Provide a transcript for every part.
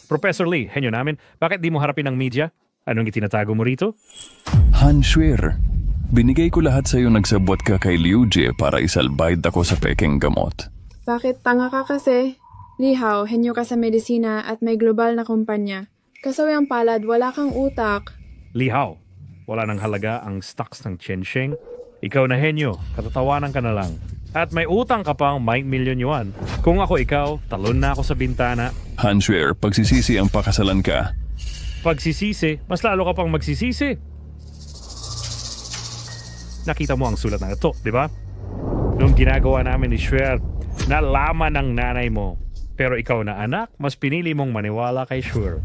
Professor Lee, henyo namin, bakit di mo harapin ang media? Anong itinatago mo rito? Han Shuer, binigay ko lahat sa'yo nagsabot ka kay Liu Jie para isalbayd ako sa pekeng gamot. Bakit tanga ka kasi? Li Hao, henyo ka sa medisina at may global na kumpanya. Kasawang palad, wala kang utak. Li Hao, wala nang halaga ang stocks ng Chensheng. Ikaw na henyo, katatawanan ka na lang. At may utang ka pang 1 million yuan. Kung ako ikaw, talon na ako sa bintana. Han Shuer, pagsisisi ang pakasalan ka. Pagsisisi, mas lalo ka pang magsisisi. Nakita mo ang sulat na ito, di ba? Nung ginagawa namin ni Shuer, nalaman ng nanay mo. Pero ikaw na anak, mas pinili mong maniwala kay Shuer.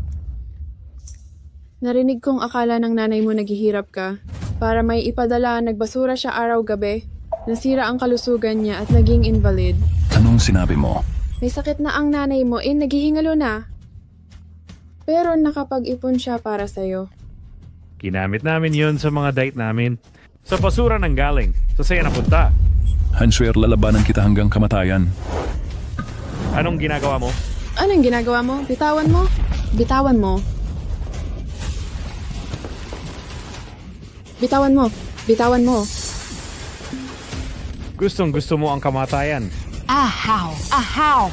Narinig kong akala ng nanay mo naghihirap ka. Para may ipadala, nagbasura siya araw-gabi. Nasira ang kalusugan niya at naging invalid. Anong sinabi mo? May sakit na ang nanay mo, naghihingalo na. Pero nakapag-ipon siya para sa'yo. Ginamit namin yon sa mga date namin. Sa basura nang galing. Sa saya napunta. Han Shuer, lalabanan kita hanggang kamatayan. Anong ginagawa mo? Anong ginagawa mo? Bitawan mo? Bitawan mo. Bitawan mo. Bitawan mo. Gustong gusto mo ang kamatayan. Ahaw! Ahaw!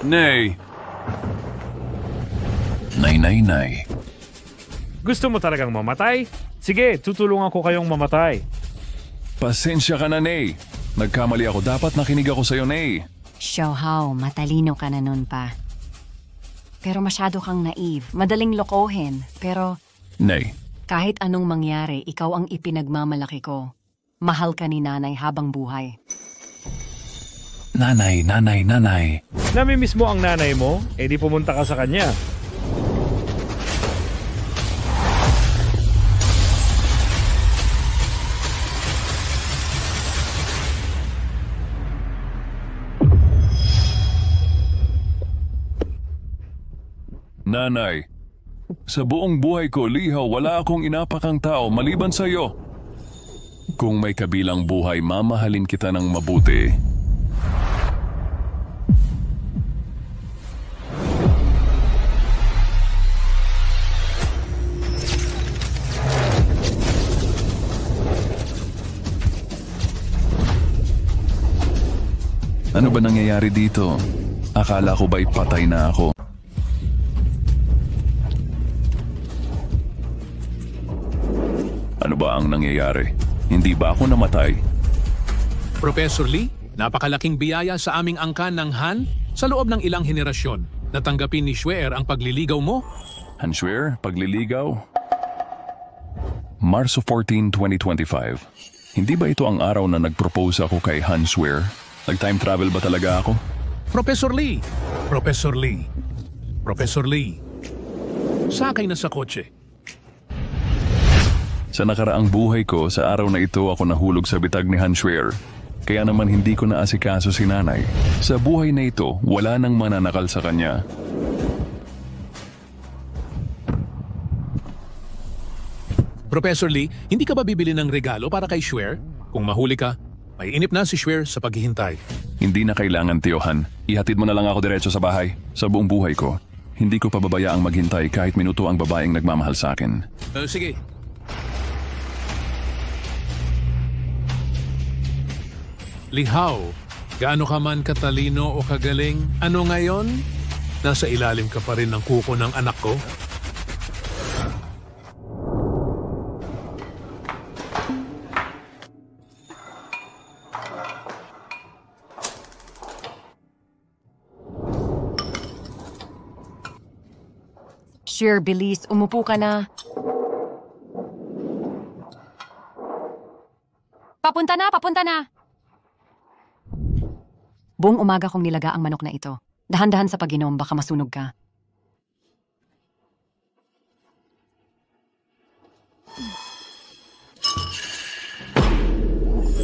Nay! Nay. Gusto mo talagang mamatay? Sige, tutulungan ko kayong mamatay. Pasensya ka na, Nay. Nagkamali ako. Dapat nakinig ako sa'yo, Nay. Xiaohao, matalino ka na nun pa. Pero masyado kang naive, madaling lokohin. Pero Nay. kahit anong mangyari, ikaw ang ipinagmamalaki ko. Mahal ka ni nanay habang buhay. Nanay. Namimiss mo ang nanay mo? Eh di pumunta ka sa kanya. Nanay, sa buong buhay ko, Li Hao, wala akong inapakang tao maliban sa iyo. Kung may kabilang buhay, mamahalin kita ng mabuti. Ano ba nangyayari dito? Akala ko ba'y patay na ako? Ano ba ang nangyayari? Hindi ba ako namatay? Professor Lee, napakalaking biyaya sa aming angkan ng Han sa loob ng ilang henerasyon. Natanggapin ni Shuer ang pagliligaw mo? Han Shuer, pagliligaw? Marso 14, 2025. Hindi ba ito ang araw na nag-propose ako kay Han Shuer? Nag-time travel ba talaga ako? Professor Lee! Professor Lee! Professor Lee! Sakay na sa kotse. Sa nakaraang buhay ko, sa araw na ito ako nahulog sa bitag ni Han Shuer. Kaya naman hindi ko naasikaso si nanay. Sa buhay na ito, wala nang mananakal sa kanya. Professor Lee, hindi ka ba bibili ng regalo para kay Shuer? Kung mahuli ka, may inip na si Shuer sa paghihintay. Hindi na kailangan, Tio Han. Ihatid mo na lang ako diretso sa bahay. Sa buong buhay ko, hindi ko pababayaang maghintay kahit minuto ang babaeng nagmamahal sa akin. Sige. Li Hao, gaano ka man katalino o kagaling, ano ngayon? Nasa ilalim ka pa rin ng kuko ng anak ko? Sure, bilis, umupo ka na. Papunta na! Buong umaga kong nilaga ang manok na ito. Dahan-dahan sa pag-inom, baka masunog ka.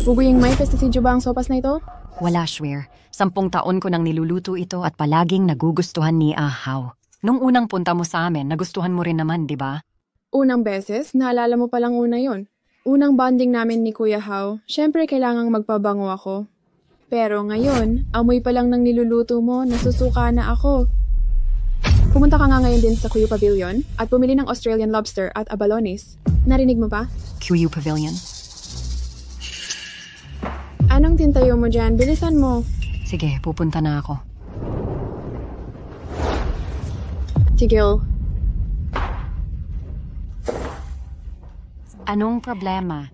Bubuying may pestisidyo ba ang sopas na ito? Wala, Shuer. 10 taon ko nang niluluto ito at palaging nagugustuhan ni Ahaw. Nung unang punta mo sa amin, nagustuhan mo rin naman, di ba? Unang beses, naalala mo palang una yon. Unang bonding namin ni Kuya Hao, syempre kailangang magpabango ako. Pero ngayon, amoy pa lang ng niluluto mo, nasusuka na ako. Pumunta ka nga ngayon din sa Kuyu Pavilion at bumili ng Australian lobster at abalones. Narinig mo ba? QU Pavilion? Anong tintayo mo dyan? Bilisan mo. Sige, pupunta na ako. Tigil. Anong problema?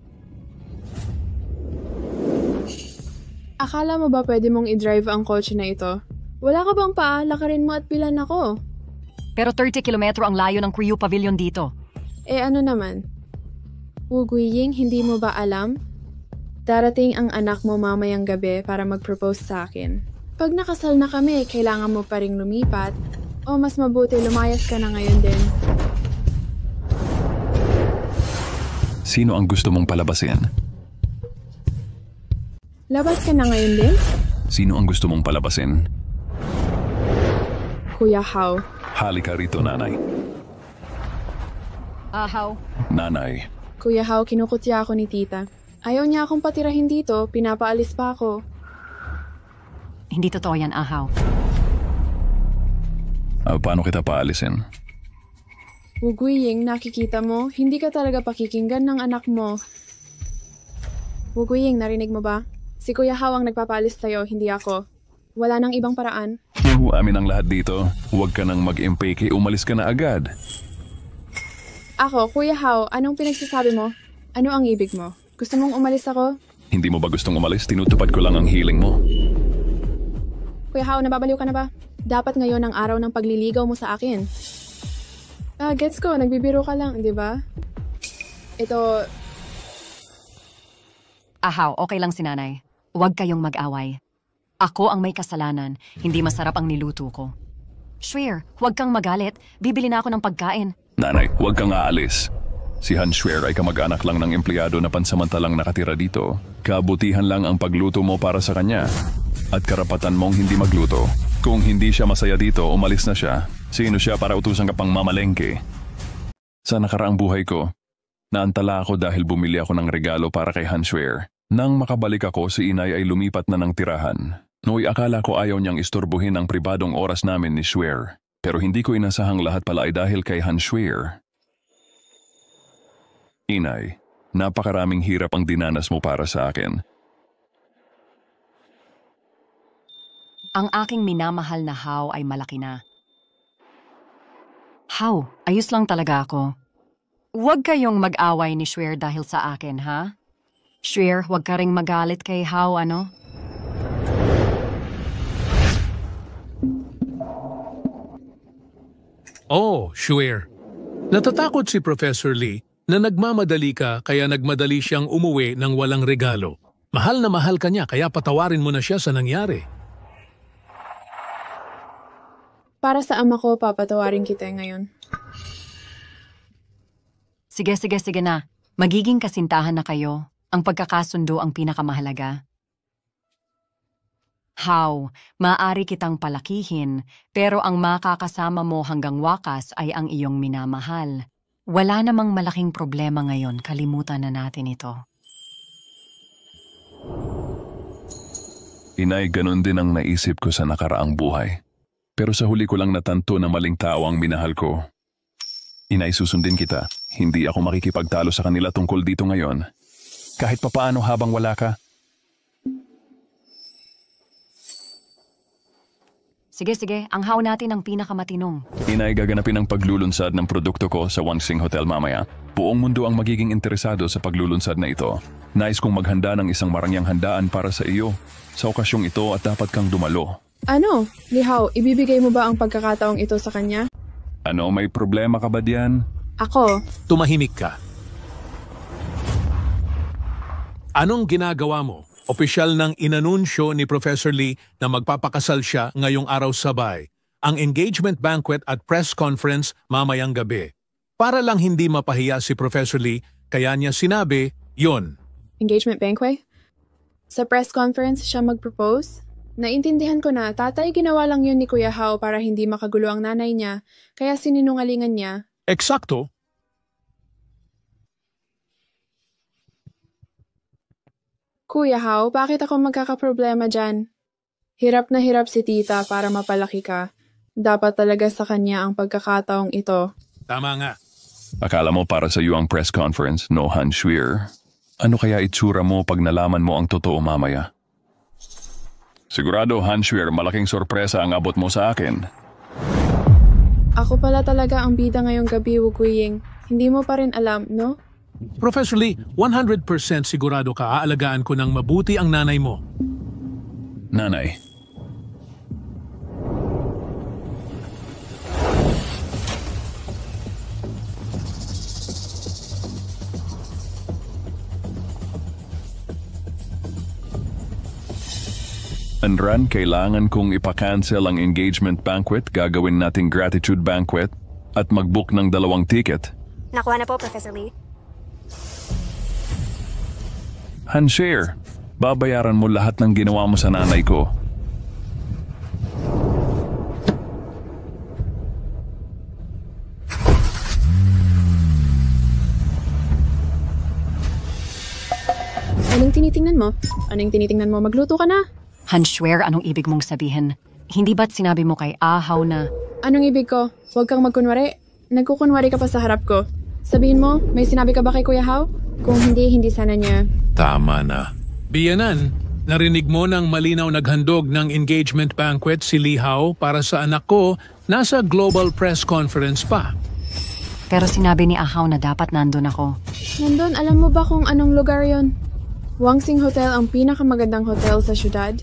Akala mo ba pwede mong i-drive ang kotse na ito? Wala ka bang paa? Lakarin mo at pilan ako. Pero 30 kilometro ang layo ng QU Pavilion dito. Eh ano naman? Wu Guiying, hindi mo ba alam? Darating ang anak mo mamayang gabi para mag-propose sa akin. Pag nakasal na kami, kailangan mo pa ring lumipat. O mas mabuti, lumayas ka na ngayon din. Sino ang gusto mong palabasin? Labas ka na ngayon din? Sino ang gusto mong palabasin? Kuya Hao. Halika rito, nanay. How? Nanay, Kuya Hao, kinukutya ako ni tita. Ayaw niya akong patirahin dito, pinapaalis pa ako. Hindi totoo yan, Ahaw. paano kita paalisin? Wu Guiying, nakikita mo, hindi ka talaga pakikinggan ng anak mo. Wu Guiying, narinig mo ba? Si Kuya Hao ang nagpapaalis sa'yo, hindi ako. Wala nang ibang paraan. Amin ang lahat dito. Huwag ka nang mag-impake, umalis ka na agad. Ako, Kuya Hao, anong pinagsasabi mo? Ano ang ibig mo? Gusto mong umalis ako? Hindi mo ba gustong umalis? Tinutupad ko lang ang hiling mo. Kuya Hao, nababaliw ka na ba? Dapat ngayon ang araw ng pagliligaw mo sa akin. Gets ko, nagbibiro ka lang, di ba? Ito, Ahaw, okay lang si nanay. Huwag kayong mag-away. Ako ang may kasalanan, hindi masarap ang niluto ko. Shwer, huwag kang magalit. Bibili na ako ng pagkain. Nanay, huwag kang aalis. Si Han Schwer ay kamag-anak lang ng empleyado na pansamantalang nakatira dito. Kabutihan lang ang pagluto mo para sa kanya. At karapatan mong hindi magluto. Kung hindi siya masaya dito, umalis na siya. Sino siya para utusan ka pang mamalengke? Sa nakaraang buhay ko, naantala ako dahil bumili ako ng regalo para kay Han Schwer. Nang makabalik ako, si inay ay lumipat na ng tirahan. Noy akala ko ayaw niyang istorbohin ang pribadong oras namin ni Schwer. Pero hindi ko inasahang lahat pala ay dahil kay Han Schwer. Inay, napakaraming hirap ang dinanas mo para sa akin. Ang aking minamahal na Hao ay malaki na. Hao, ayos lang talaga ako. Huwag kayong mag-away ni Schwer dahil sa akin, ha? Schwer, huwag ka ring magalit kay Hao, ano? Oh, Schwer. Natatakot si Professor Lee na nagmamadali ka kaya nagmadali siyang umuwi ng walang regalo. Mahal na mahal ka niya kaya patawarin mo na siya sa nangyari. para sa ama ko, papatawarin kita ngayon. Sige na. Magiging kasintahan na kayo. Ang pagkakasundo ang pinakamahalaga. How, maaari kitang palakihin, pero ang makakasama mo hanggang wakas ay ang iyong minamahal. Wala namang malaking problema ngayon, kalimutan na natin ito. Inay, ganun din ang naisip ko sa nakaraang buhay. Pero sa huli ko lang natanto na maling tao ang minahal ko. Inay, susundin kita. Hindi ako makikipagtalo sa kanila tungkol dito ngayon. Kahit papaano habang wala ka. Sige, ang how natin ang pinakamatinong. Inay, gaganapin ang paglulunsad ng produkto ko sa Wangsing Hotel mamaya. Buong mundo ang magiging interesado sa paglulunsad na ito. Nais kong maghanda ng isang marangyang handaan para sa iyo. Sa okasyong ito at dapat kang dumalo. Ano? Lihaw, ibibigay mo ba ang pagkakataong ito sa kanya? Ano, may problema ka ba diyan? Ako, Tumahimik ka. Anong ginagawa mo? Opisyal nang inanunsyo ni Professor Lee na magpapakasal siya ngayong araw sabay. Ang engagement banquet at press conference mamayang gabi. Para lang hindi mapahiya si Professor Lee, kaya niya sinabi, yon. engagement banquet? Sa press conference siya mag-propose? Naintindihan ko na, tatay ginawa lang yun ni Kuya Hao para hindi makagulo ang nanay niya, kaya sininungalingan niya. Eksakto. Kuya Hao, bakit ako magkakaproblema dyan? Hirap na hirap si tita para mapalaki ka. Dapat talaga sa kanya ang pagkakataong ito. Tama nga. Akala mo para sa iyo ang press conference, no Han Shuer? Ano kaya itsura mo pag nalaman mo ang totoo mamaya? Sigurado, Han Shuer, malaking sorpresa ang abot mo sa akin. Ako pala talaga ang bida ngayong gabi, Wu Guiying. Hindi mo pa rin alam, no? Professor Lee, 100% sigurado ka aalagaan ko ng mabuti ang nanay mo. Nanay. Anran, kailangan kong ipakancel ang engagement banquet, gagawin nating gratitude banquet, at mag-book ng 2 ticket. Nakuha na po, Professor Lee. Hanshare, babayaran mo lahat ng ginawa mo sa nanay ko. Anong tinitingnan mo? Anong tinitingnan mo? Magluto ka na. Han Shuer, anong ibig mong sabihin? Hindi ba't sinabi mo kay Ahaw na... Anong ibig ko? Huwag kang magkunwari. Nagkukunwari ka pa sa harap ko. Sabihin mo, may sinabi ka ba kay Kuya Hao? Kung hindi, hindi sana niya. Tama na. Biyanan, narinig mo ng malinaw naghandog ng engagement banquet si Lee Hao para sa anak ko nasa global press conference pa. Pero sinabi ni Ahaw na dapat nandun ako. Nandun, alam mo ba kung anong lugar yon? Wangsing Hotel ang pinakamagandang hotel sa syudad.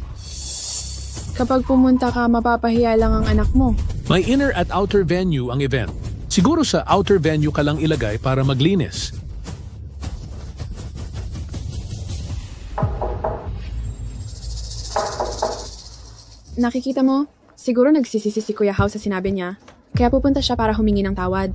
Kapag pumunta ka, mapapahiya lang ang anak mo. May inner at outer venue ang event. Siguro sa outer venue ka lang ilagay para maglinis. Nakikita mo? Siguro nagsisisi si Kuya Hao sa sinabi niya. Kaya pupunta siya para humingi ng tawad.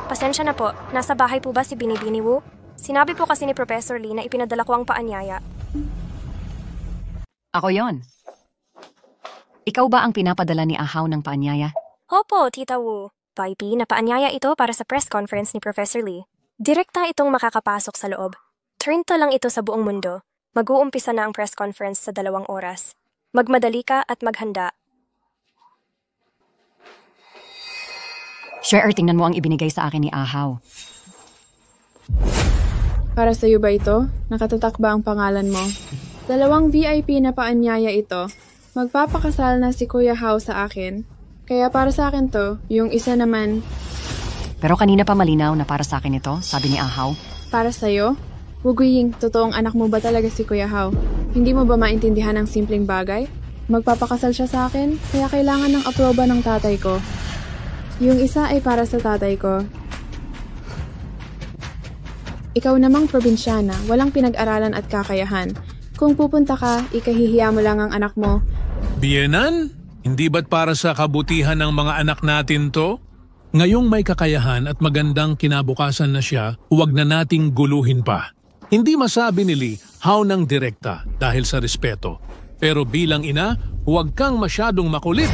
Pasensya na po. Nasa bahay po ba si Binibini Wu? Sinabi po kasi ni Professor Lee na ipinadala ko ang paanyaya. Ako yon. Ikaw ba ang pinapadala ni Ahaw ng paanyaya? Opo, Tita Wu. VIP, napaanyaya ito para sa press conference ni Professor Lee. Direkta itong makakapasok sa loob. Turn to lang ito sa buong mundo. Mag-uumpisa na ang press conference sa 2 oras. Magmadali ka at maghanda. Shuer, tingnan mo ang ibinigay sa akin ni Ahaw. Para sa'yo ba ito? Nakatatak ba ang pangalan mo? 2 VIP na paanyaya ito. Magpapakasal na si Kuya Hao sa akin. Kaya para sa akin to, yung isa naman, Pero kanina pa malinaw na para sa akin ito, sabi ni Ahaw. para sa'yo? Wu Guiying, totoong anak mo ba talaga si Kuya Hao? Hindi mo ba maintindihan ang simpleng bagay? Magpapakasal siya sa akin, kaya kailangan ng aproba ng tatay ko. Yung isa ay para sa tatay ko. Ikaw namang probinsyana, walang pinag-aralan at kakayahan. Kung pupunta ka, ikahihiya mo lang ang anak mo. Biyanan, hindi ba't para sa kabutihan ng mga anak natin to? Ngayong may kakayahan at magandang kinabukasan na siya, huwag na nating guluhin pa. Hindi masabi ni Lee, Hao ng direkta dahil sa respeto. Pero bilang ina, huwag kang masyadong makulit.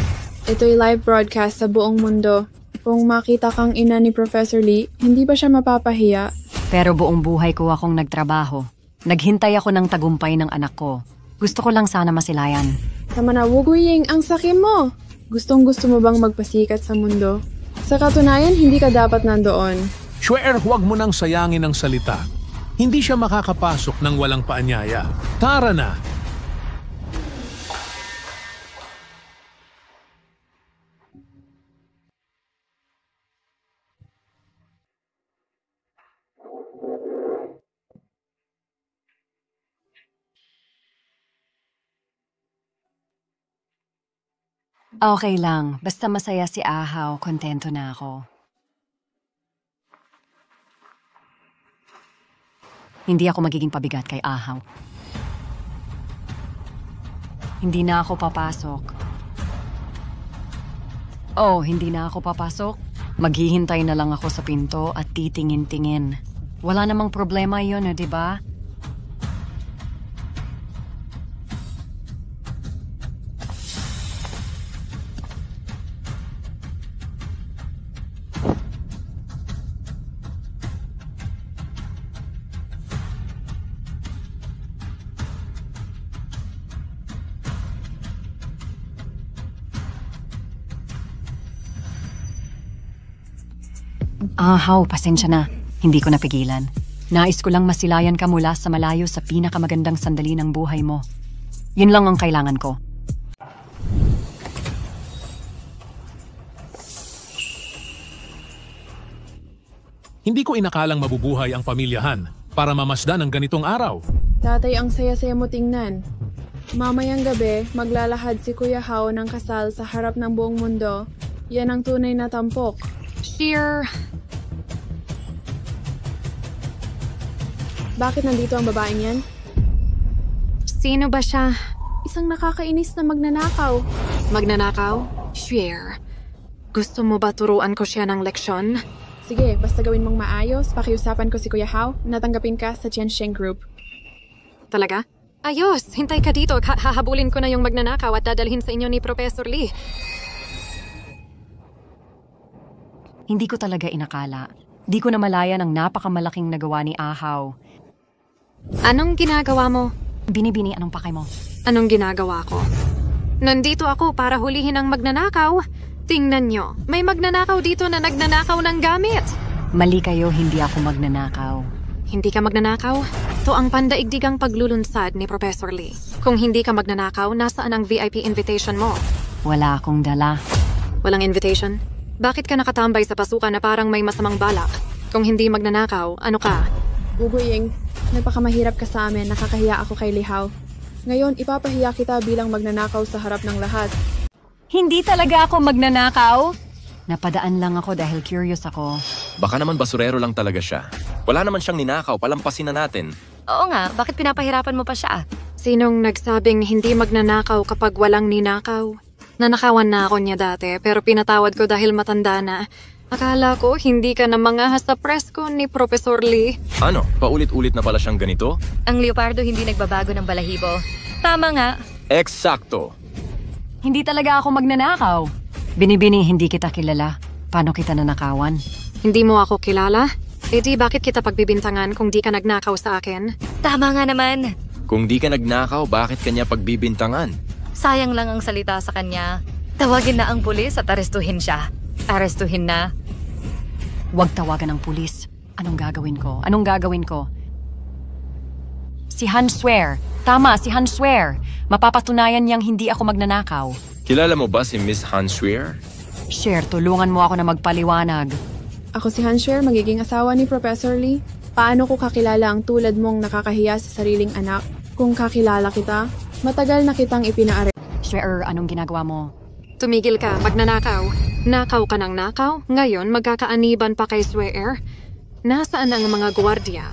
Ito'y live broadcast sa buong mundo. Kung makita kang ina ni Professor Lee, hindi ba siya mapapahiya? Pero buong buhay ko akong nagtrabaho. Naghintay ako ng tagumpay ng anak ko. Gusto ko lang sana masilayan. Tama na, Wu Guiying, ang sakim mo! Gustong-gusto mo bang magpasikat sa mundo? Sa katunayan, hindi ka dapat nandoon. Shuer, huwag mo nang sayangin ang salita. Hindi siya makakapasok ng walang paanyaya. Tara na! Okay lang, basta masaya si Ahaw, kontento na ako. Hindi ako magiging pabigat kay Ahaw. Hindi na ako papasok. Oh, hindi na ako papasok? Maghihintay na lang ako sa pinto at titingin-tingin. Wala namang problema yun, di ba? Haw, pasensya na. Hindi ko napigilan. Nais ko lang masilayan ka mula sa malayo sa pinakamagandang sandali ng buhay mo. Yun lang ang kailangan ko. Hindi ko inakalang mabubuhay ang pamilyahan para mamasdan ang ganitong araw. Tatay, ang saya-saya mo tingnan. Mamayang gabi, maglalahad si Kuya Hao ng kasal sa harap ng buong mundo. Yan ang tunay na tampok. Sheer. Bakit nandito ang babaeng yan? Sino ba siya? Isang nakakainis na magnanakaw. Magnanakaw? Sheer. Gusto mo ba turuan ko siya ng leksyon? Sige, basta gawin mong maayos, pakiusapan ko si Kuya Hao, natanggapin ka sa Tiansheng Group. Talaga? Ayos! Hintay ka dito. Hahabulin ko na yung magnanakaw at dadalhin sa inyo ni Professor Lee. Hindi ko talaga inakala. Di ko namalayan ang napakamalaking nagawa ni Ahaw. Anong ginagawa mo? Binibini, anong pakay mo? Anong ginagawa ko? Nandito ako para hulihin ang magnanakaw. Tingnan nyo, may magnanakaw dito na nagnanakaw ng gamit. Mali kayo, hindi ako magnanakaw. Hindi ka magnanakaw? To ang pandaigdigang paglulunsad ni Professor Lee. Kung hindi ka magnanakaw, nasaan ang VIP invitation mo? Wala akong dala. Walang invitation? Bakit ka nakatambay sa pasukan na parang may masamang balak? Kung hindi magnanakaw, ano ka? Guguying, nagpakamahirap ka sa amin, nakakahiya ako kay Lihao. Ngayon, ipapahiya kita bilang magnanakaw sa harap ng lahat. Hindi talaga ako magnanakaw. Napadaan lang ako dahil curious ako. Baka naman basurero lang talaga siya. Wala naman siyang ninakaw, palampasin na natin. Oo nga, bakit pinapahirapan mo pa siya? Sinong nagsabing hindi magnanakaw kapag walang ninakaw? Nanakawan na ako niya dati, pero pinatawad ko dahil matanda na. Akala ko hindi ka na mangahas sa presko ni Professor Lee. Ano? Paulit-ulit na pala siyang ganito? Ang leopardo hindi nagbabago ng balahibo. Tama nga. Eksakto! Hindi talaga ako magnanakaw. Binibini, hindi kita kilala. Paano kita nanakawan? Hindi mo ako kilala? Eh di bakit kita pagbibintangan kung di ka nagnakaw sa akin? Tama nga naman. Kung di ka nagnakaw, bakit kanya pagbibintangan? Sayang lang ang salita sa kanya. Tawagin na ang pulis at arestuhin siya. Arestuhin na. Huwag tawagan ng pulis. Anong gagawin ko? Anong gagawin ko? Si Han Swear. Tama, si Han Swear. Mapapatunayan niyang hindi ako magnanakaw. Kilala mo ba si Miss Han Swear? Share, tulungan mo ako na magpaliwanag. Ako si Han Swear, magiging asawa ni Professor Lee. Paano ko kakilala ang tulad mong nakakahiya sa sariling anak? Kung kakilala kita, matagal na kitang ipinaare. Swear, anong ginagawa mo? Tumigil ka, magnanakaw. Nakaw ka ng nakaw, ngayon magkakaaniban pa kay Swear. Nasaan ang mga gwardiya?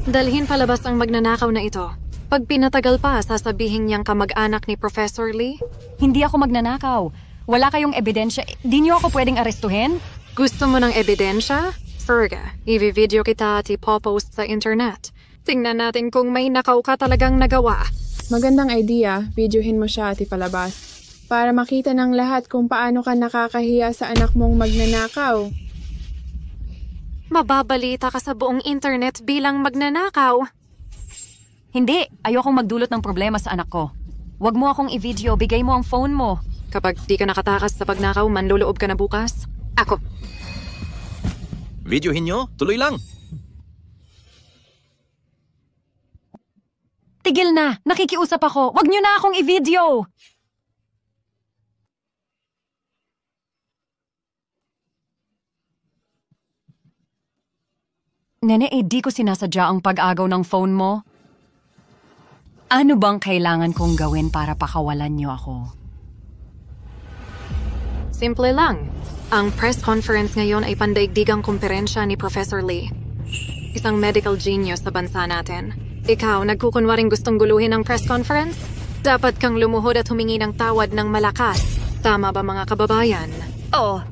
Dalhin palabas ang magnanakaw na ito. Pag pinatagal pa, sasabihin niyang kamag-anak ni Professor Lee? Hindi ako magnanakaw. Wala kayong ebidensya. Di niyo ako pwedeng arestuhin? Gusto mo ng ebidensya? Ferga, i-video kita at ipopost sa internet. Tingnan natin kung may nakaw ka talagang nagawa. Magandang idea, videohin mo siya at ipalabas. Para makita ng lahat kung paano ka nakakahiya sa anak mong magnanakaw. Mababalita ka sa buong internet bilang magnanakaw. Hindi, ayokong magdulot ng problema sa anak ko. Huwag mo akong i-video, bigay mo ang phone mo. Kapag di ka nakatakas sa pagnakaw, manloloob ka na bukas? Ako. Videohin nyo? Tuloy lang! Tigil na! Nakikiusap ako! Huwag niyo na akong i-video! Nene, di ko sinasadya ang pag-agaw ng phone mo. Ano bang kailangan kong gawin para pakawalan niyo ako? Simple lang. Ang press conference ngayon ay pandaigdigang kumperensya ni Professor Lee. Isang medical genius sa bansa natin. Ikaw, nagkukunwaring gustong guluhin ang press conference? Dapat kang lumuhod at humingi ng tawad ng malakas. Tama ba mga kababayan? Oo.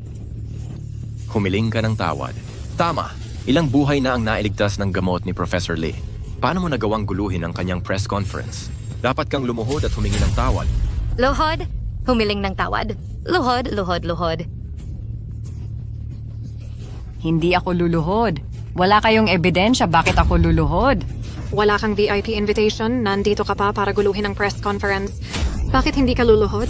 Humiling ka ng tawad. Tama. Ilang buhay na ang nailigtas ng gamot ni Professor Lee. Paano mo nagawang guluhin ang kanyang press conference? Dapat kang lumuhod at humingi ng tawad. Luhod, humiling ng tawad. Luhod, luhod, luhod. Hindi ako luluhod. Wala kayong ebidensya, bakit ako luluhod? Wala kang VIP invitation, nandito ka pa para guluhin ang press conference. Bakit hindi ka luluhod?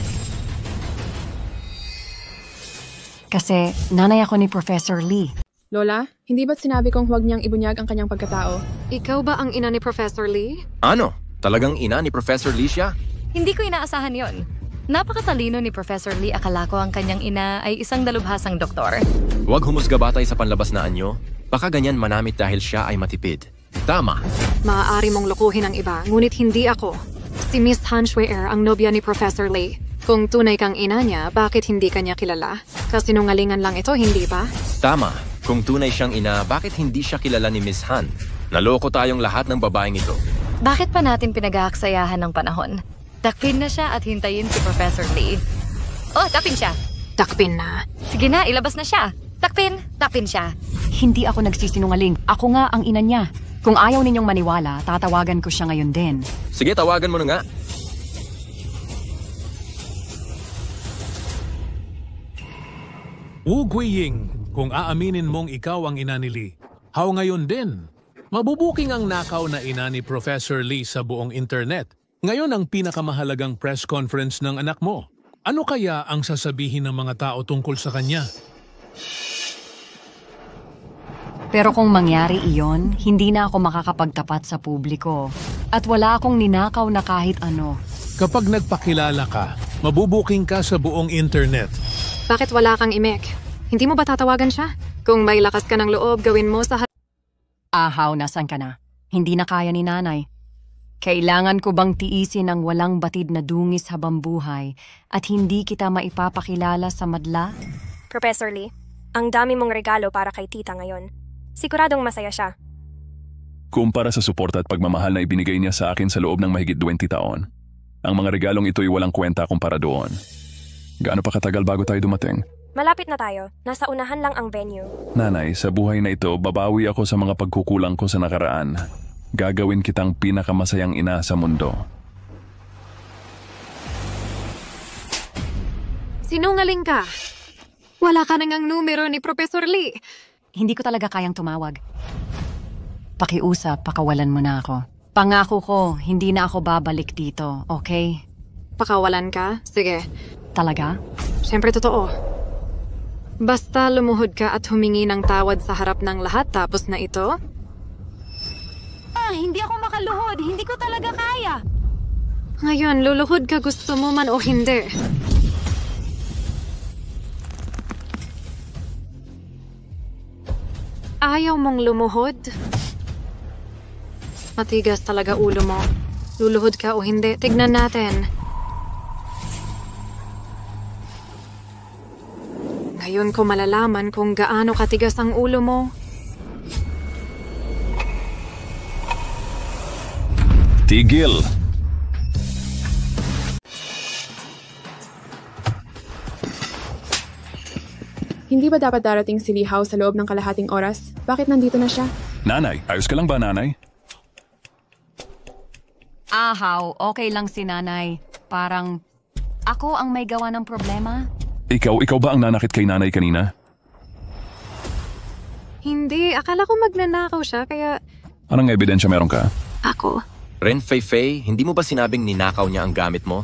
Kasi nanay ako ni Professor Lee. Lola, hindi ba't sinabi kong huwag niyang ibunyag ang kanyang pagkatao? Ikaw ba ang ina ni Professor Lee? Ano? Talagang ina ni Professor Lee siya? Hindi ko inaasahan yon. Napakatalino ni Professor Lee, akala ko ang kanyang ina ay isang dalubhasang doktor. Huwag humusga batay sa panlabas na anyo. Baka ganyan manamit dahil siya ay matipid. Tama. Maaari mong lokohin ang iba, ngunit hindi ako. Si Miss Han Shuer ang nobya ni Professor Lee. Kung tunay kang ina niya, bakit hindi kanya kilala? Kasinungalingan lang ito, hindi ba? Tama. Kung tunay siyang ina, bakit hindi siya kilala ni Miss Han? Naloko tayong lahat ng babaeng ito. Bakit pa natin pinag-aaksayahan ng panahon? Takpin na siya at hintayin si Professor Lee. Oh, tapin siya. Takpin na. Sige na, ilabas na siya. Tapin siya. Hindi ako nagsisinungaling. Ako nga ang ina niya. Kung ayaw ninyong maniwala, tatawagan ko siya ngayon din. Sige, tawagan mo na nga. Wu Guiying, kung aaminin mong ikaw ang ina ni Lee, how ngayon din? Mabubuking ang nakaw na ina ni Professor Lee sa buong internet. Ngayon ang pinakamahalagang press conference ng anak mo. Ano kaya ang sasabihin ng mga tao tungkol sa kanya? Pero kung mangyari iyon, hindi na ako makakapagtapat sa publiko. At wala akong ninakaw na kahit ano. Kapag nagpakilala ka, mabubuking ka sa buong internet. Bakit wala kang imek? Hindi mo ba tatawagan siya? Kung may lakas ka ng loob, gawin mo sa Ahaw, nasan ka na? Hindi na kaya ni nanay. Kailangan ko bang tiisin ang walang batid na dungis habang buhay at hindi kita maipapakilala sa madla? Professor Lee, ang dami mong regalo para kay tita ngayon. Siguradong masaya siya. Kumpara sa suporta at pagmamahal na ibinigay niya sa akin sa loob ng mahigit 20 taon, ang mga regalong ito'y walang kwenta kumpara doon. Gaano pa katagal bago tayo dumating? Malapit na tayo. Nasa unahan lang ang venue. Nanay, sa buhay na ito, babawi ako sa mga pagkukulang ko sa nakaraan. Gagawin kitang pinakamasayang ina sa mundo. Sinungaling ka. Wala ka nang ang numero ni Professor Lee. Hindi ko talaga kayang tumawag. Pakiusap, pakawalan mo na ako. Pangako ko, hindi na ako babalik dito, okay? Pakawalan ka? Sige. Talaga? Siyempre totoo. Basta lumuhod ka at humingi ng tawad sa harap ng lahat tapos na ito? Hindi ako makaluhod. Hindi ko talaga kaya. Ngayon, luluhod ka gusto mo man o hindi. Ayaw mong lumuhod? Matigas talaga ulo mo. Luluhod ka o hindi, tignan natin. Ngayon ko malalaman kung gaano katigas ang ulo mo. Tigil! Hindi ba dapat darating si Lee Hao sa loob ng kalahating oras? Bakit nandito na siya? Nanay, ayos ka lang ba, nanay? Ahaw, okay lang si nanay. Parang ako ang may gawa ng problema. Ikaw ba ang nanakit kay nanay kanina? Hindi, akala ko magnanakaw siya kaya... Anong ebidensya meron ka? Ako? Ren Fei, hindi mo ba sinabing ninakaw niya ang gamit mo?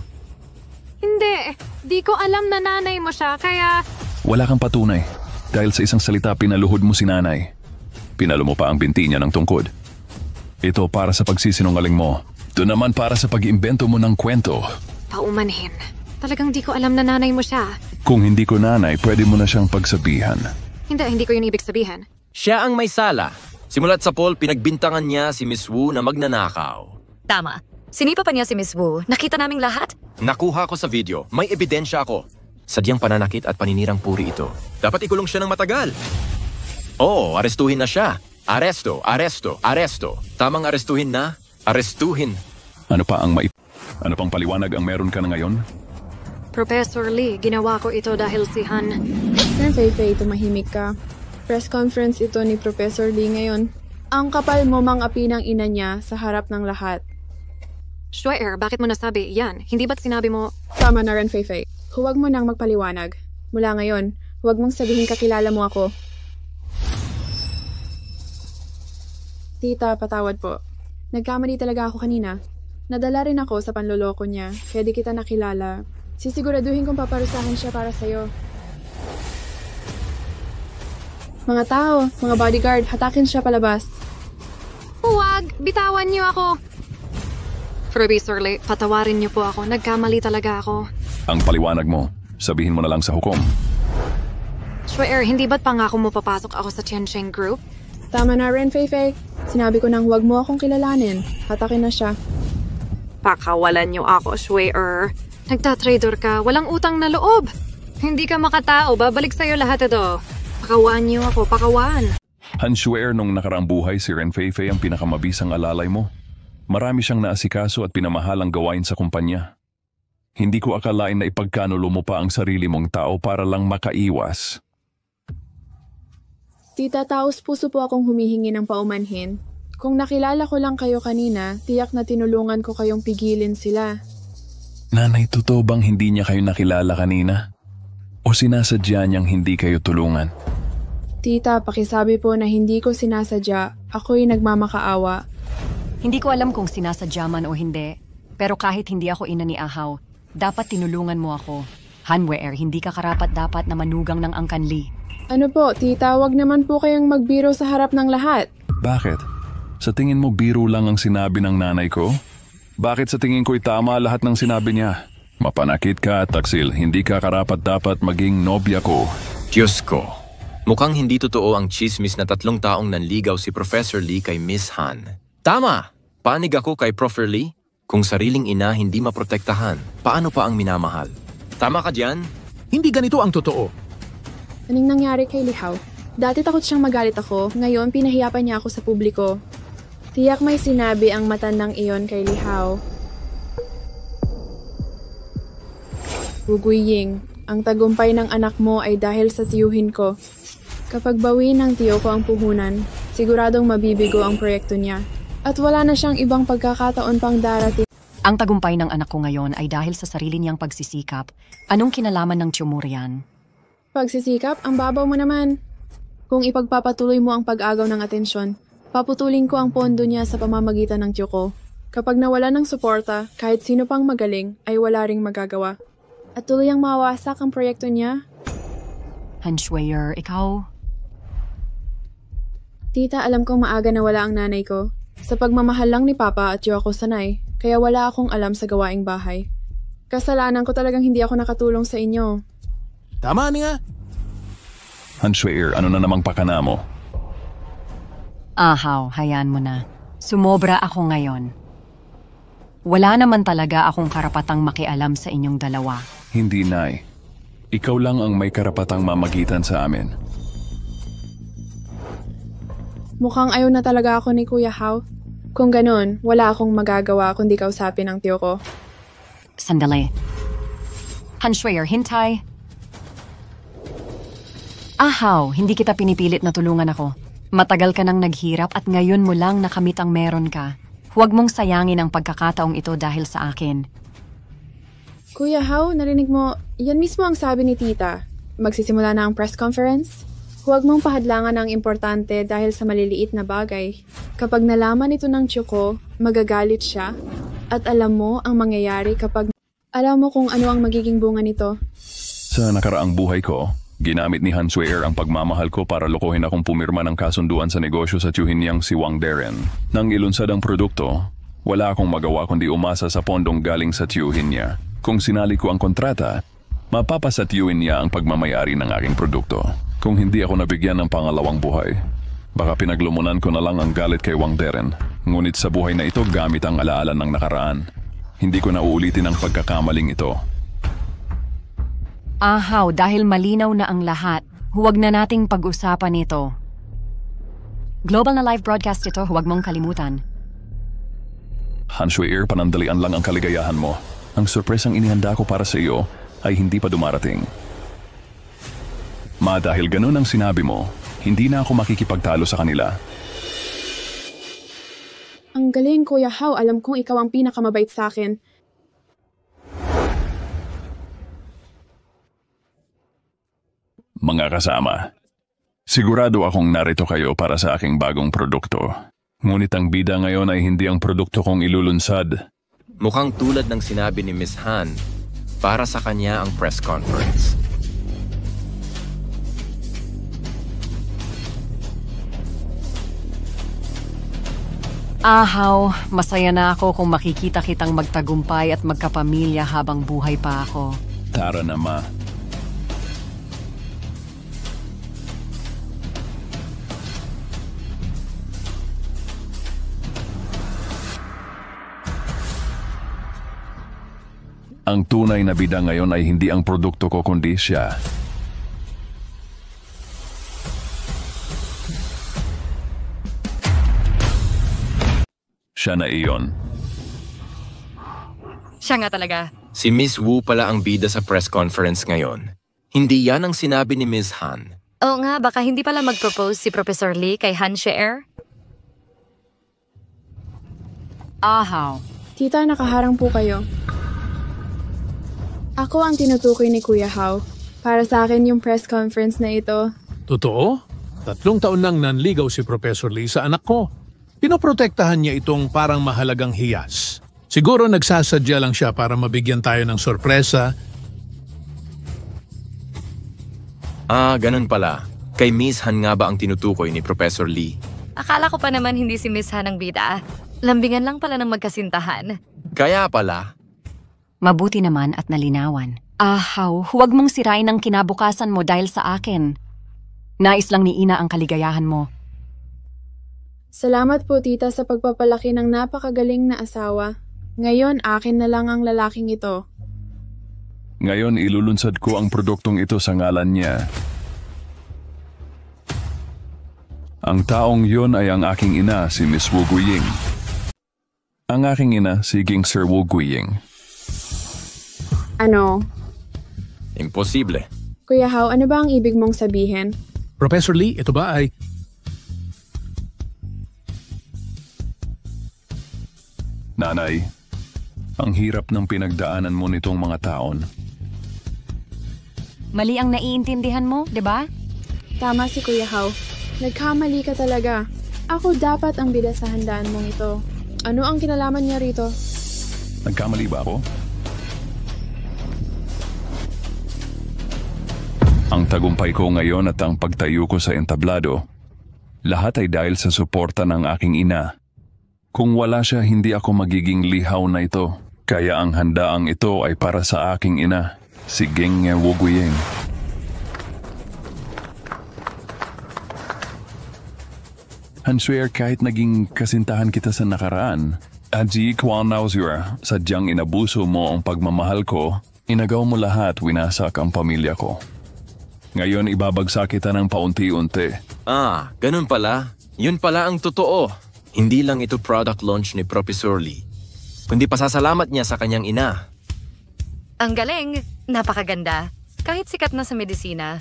Hindi, di ko alam na nanay mo siya kaya... Wala kang patunay. Dahil sa isang salita, pinaluhod mo si nanay. Pinalo mo pa ang binti niya ng tungkod. Ito para sa pagsisinungaling mo. Ito naman para sa pag-iimbento mo ng kwento. Paumanhin. Talagang di ko alam na nanay mo siya. Kung hindi ko nanay, pwede mo na siyang pagsabihan. Hindi ko yun ibig sabihin. Siya ang may sala. Simulat sa poll, pinagbintangan niya si Miss Wu na magnanakaw. Tama. Sinipa pa niya si Miss Wu. Nakita naming lahat. Nakuha ko sa video. May ebidensya ako. Sadyang pananakit at paninirang puri ito. Dapat ikulong siya ng matagal. Oo, arestuhin na siya. Aresto. Tamang arestuhin na. Arestuhin. Ano pang paliwanag ang meron ka na ngayon? Professor Lee, ginawa ko ito dahil si Han. Sir Fei, tumahimik ka. Press conference ito ni Professor Lee ngayon. Ang kapal mo mang api ng ina niya sa harap ng lahat. Shuer, bakit mo nasabi yan? Hindi ba't sinabi mo... Tama na rin, Fei. Huwag mo nang magpaliwanag. Mula ngayon, huwag mong sabihin kakilala mo ako. Tita, patawad po. Nagkamali talaga ako kanina. Nadala rin ako sa panloloko niya, kaya di kita nakilala. Sisiguraduhin kong paparusahan siya para sa'yo. Mga tao, mga bodyguard, hatakin siya palabas. Huwag! Bitawan niyo ako! Professor Lee, patawarin niyo po ako. Nagkamali talaga ako. Ang paliwanag mo, sabihin mo na lang sa hukom. Swear, hindi ba't pangako mo papasok ako sa Tiansheng Group? Tama na rin, Fei-Fei. Sinabi ko nang huwag mo akong kilalanin. Hatakin na siya. Pakawalan niyo ako, swear. Nagtatrader ka, walang utang na loob. Hindi ka makatao, babalik sa'yo lahat ito. Pakawaan niyo ako, pakawaan. Hanshuer, nung nakaraang buhay si Ren Fei-Fei ang pinakamabisang alalay mo. Marami siyang naasikaso at pinamahalang gawain sa kumpanya. Hindi ko akalain na ipagkanulo mo pa ang sarili mong tao para lang makaiwas. Tita, taos puso po akong humihingi ng paumanhin. Kung nakilala ko lang kayo kanina, tiyak na tinulungan ko kayong pigilin sila. Nanay, totoo bang hindi niya kayo nakilala kanina? O sinasadya niyang hindi kayo tulungan? Tita, pakisabi po na hindi ko sinasadya. Ako'y nagmamakaawa. Hindi ko alam kung sinasadya man o hindi, pero kahit hindi ako ina ni Ahaw, dapat tinulungan mo ako. Hanweer, hindi ka karapat-dapat na manugang ng Angkan Lee. Ano po, tita, wag naman po kayong magbiro sa harap ng lahat. Bakit? Sa tingin mo biro lang ang sinabi ng nanay ko? Bakit sa tingin ko'y tama lahat ng sinabi niya? Mapanakit ka, Taksil. Hindi ka karapat-dapat maging nobya ko. Diyos ko. Mukhang hindi totoo ang chismis na 3 taong nanligaw si Professor Lee kay Miss Han. Tama! Panig ako kay Prof. Lee. Kung sariling ina hindi maprotektahan, paano pa ang minamahal? Tama ka diyan? Hindi ganito ang totoo. Anong nangyari kay Lihaw? Dati takot siyang magalit ako, ngayon pinahiyapan niya ako sa publiko. Tiyak may sinabi ang matandang iyon kay Lihaw. Guguying, ang tagumpay ng anak mo ay dahil sa tiyuhin ko. Kapag bawi ng tiyo ko ang puhunan, siguradong mabibigo ang proyekto niya. At wala na siyang ibang pagkakataon pang darating. Ang tagumpay ng anak ko ngayon ay dahil sa sarili niyang pagsisikap. Anong kinalaman ng tumor yan? Pagsisikap, ang babaw mo naman. Kung ipagpapatuloy mo ang pag-agaw ng atensyon, paputulin ko ang pondo niya sa pamamagitan ng tiyo ko. Kapag nawala ng suporta, kahit sino pang magaling ay wala ring magagawa. At tuluyang mawasak ang proyekto niya. Hanshuer, ikaw? Tita, alam kong maaga na wala ang nanay ko. Sa pagmamahal lang ni Papa at tiyo ako sanay, kaya wala akong alam sa gawaing bahay. Kasalanan ko talagang hindi ako nakatulong sa inyo. Tama niya. Hanshuer, ano na namang pakana mo? Ahaw, hayaan mo na. Sumobra ako ngayon. Wala naman talaga akong karapatang makialam sa inyong dalawa. Hindi, Nay. Ikaw lang ang may karapatang mamagitan sa amin. Mukhang ayaw na talaga ako ni Kuya Hao. Kung ganun, wala akong magagawa kundi kausapin ang tiyo ko. Sandali. Hanshuer, hintay. Ahaw, hindi kita pinipilit na tulungan ako. Matagal ka nang naghirap at ngayon mo lang nakamit ang meron ka. Huwag mong sayangin ang pagkakataong ito dahil sa akin. Kuya Hao, narinig mo, yan mismo ang sabi ni Tita. Magsisimula na ang press conference? Huwag mong pahadlangan ang importante dahil sa maliliit na bagay. Kapag nalaman ito ng tiyo ko, magagalit siya. At alam mo ang mangyayari kapag alam mo kung ano ang magiging bunga nito. Sa nakaraang buhay ko, ginamit ni Hanshuer ang pagmamahal ko para lokohin akong pumirma ng kasunduan sa negosyo sa tiyuhin niyang si Wang Darren. Nang ilunsad ang produkto, wala akong magawa kundi umasa sa pondong galing sa tiyuhin niya. Kung sinali ko ang kontrata, mapapasatiyuin niya ang pagmamayari ng aking produkto. Kung hindi ako nabigyan ng pangalawang buhay, baka pinaglumunan ko na lang ang galit kay Wang Darren. Ngunit sa buhay na ito gamit ang alaala ng nakaraan. Hindi ko na uulitin ang pagkakamaling ito. Ahaw, dahil malinaw na ang lahat, huwag na nating pag-usapan ito. Global na live broadcast ito, huwag mong kalimutan. Hanshuer, panandalian lang ang kaligayahan mo. Ang sorpresang inihanda ko para sa iyo ay hindi pa dumarating. Dahil ganun ang sinabi mo, hindi na ako makikipagtalo sa kanila. Ang galing, Kuya Hao. Alam kong ikaw ang pinakamabait sa akin. Mga kasama, sigurado akong narito kayo para sa aking bagong produkto. Ngunit ang bida ngayon ay hindi ang produkto kong ilulunsad. Mukhang tulad ng sinabi ni Miss Han, para sa kanya ang press conference. Ahaw, masaya na ako kung makikita kitang magtagumpay at magkapamilya habang buhay pa ako. Tara na, Ma. Ang tunay na bida ngayon ay hindi ang produkto ko kundi siya. Siya na iyon. Siya nga talaga. Si Miss Wu pala ang bida sa press conference ngayon. Hindi yan ang sinabi ni Miss Han. Oo nga, baka hindi pala mag-propose si Professor Lee kay Han Shuer? Ahaw. Tita, nakaharang po kayo. Ako ang tinutukoy ni Kuya Hao. Para sa akin yung press conference na ito. Totoo? 3 taon nang nanligaw si Professor Lee sa anak ko. Pinoprotektahan niya itong parang mahalagang hiyas. Siguro nagsasadya lang siya para mabigyan tayo ng sorpresa. Ganun pala. Kay Miss Han nga ba ang tinutukoy ni Professor Lee? Akala ko pa naman hindi si Miss Han ang bida. Lambingan lang pala ng magkasintahan. Kaya pala. Mabuti naman at nalinawan. Ahaw, huwag mong sirain ang kinabukasan mo dahil sa akin. Nais lang ni Ina ang kaligayahan mo. Salamat po, tita, sa pagpapalaki ng napakagaling na asawa. Ngayon, akin na lang ang lalaking ito. Ngayon ilulunsad ko ang produktong ito sa ngalan niya. Ang taong yun ay ang aking ina, si Miss Wu Guiying. Ang aking ina, si Ging Sir Wu Guiying. Ano? Imposible. Kuya Hao, ano ba ang ibig mong sabihin? Professor Lee, ito ba ay... Nanay, ang hirap ng pinagdaanan mo nitong mga taon. Mali ang naiintindihan mo, di ba? Tama si Kuya Hao. Nagkamali ka talaga. Ako dapat ang bida sa handaan mong ito. Ano ang kinalaman niya rito? Nagkamali ba ako? Ang tagumpay ko ngayon at ang pagtayo ko sa entablado, lahat ay dahil sa suporta ng aking ina. Kung wala siya, hindi ako magiging lihaw na ito. Kaya ang handaang ito ay para sa aking ina, si Ging Wu Guiying. Han Shuer, kahit naging kasintahan kita sa nakaraan, Aji Kwan Nauzura, sadyang inabuso mo ang pagmamahal ko, inagaw mo lahat, winasak ang pamilya ko. Ngayon ibabagsak kita ng paunti-unti. Ganun pala. Yun pala ang totoo. Hindi lang ito product launch ni Professor Lee, kundi pasasalamat niya sa kanyang ina. Ang galing, napakaganda. Kahit sikat na sa medisina,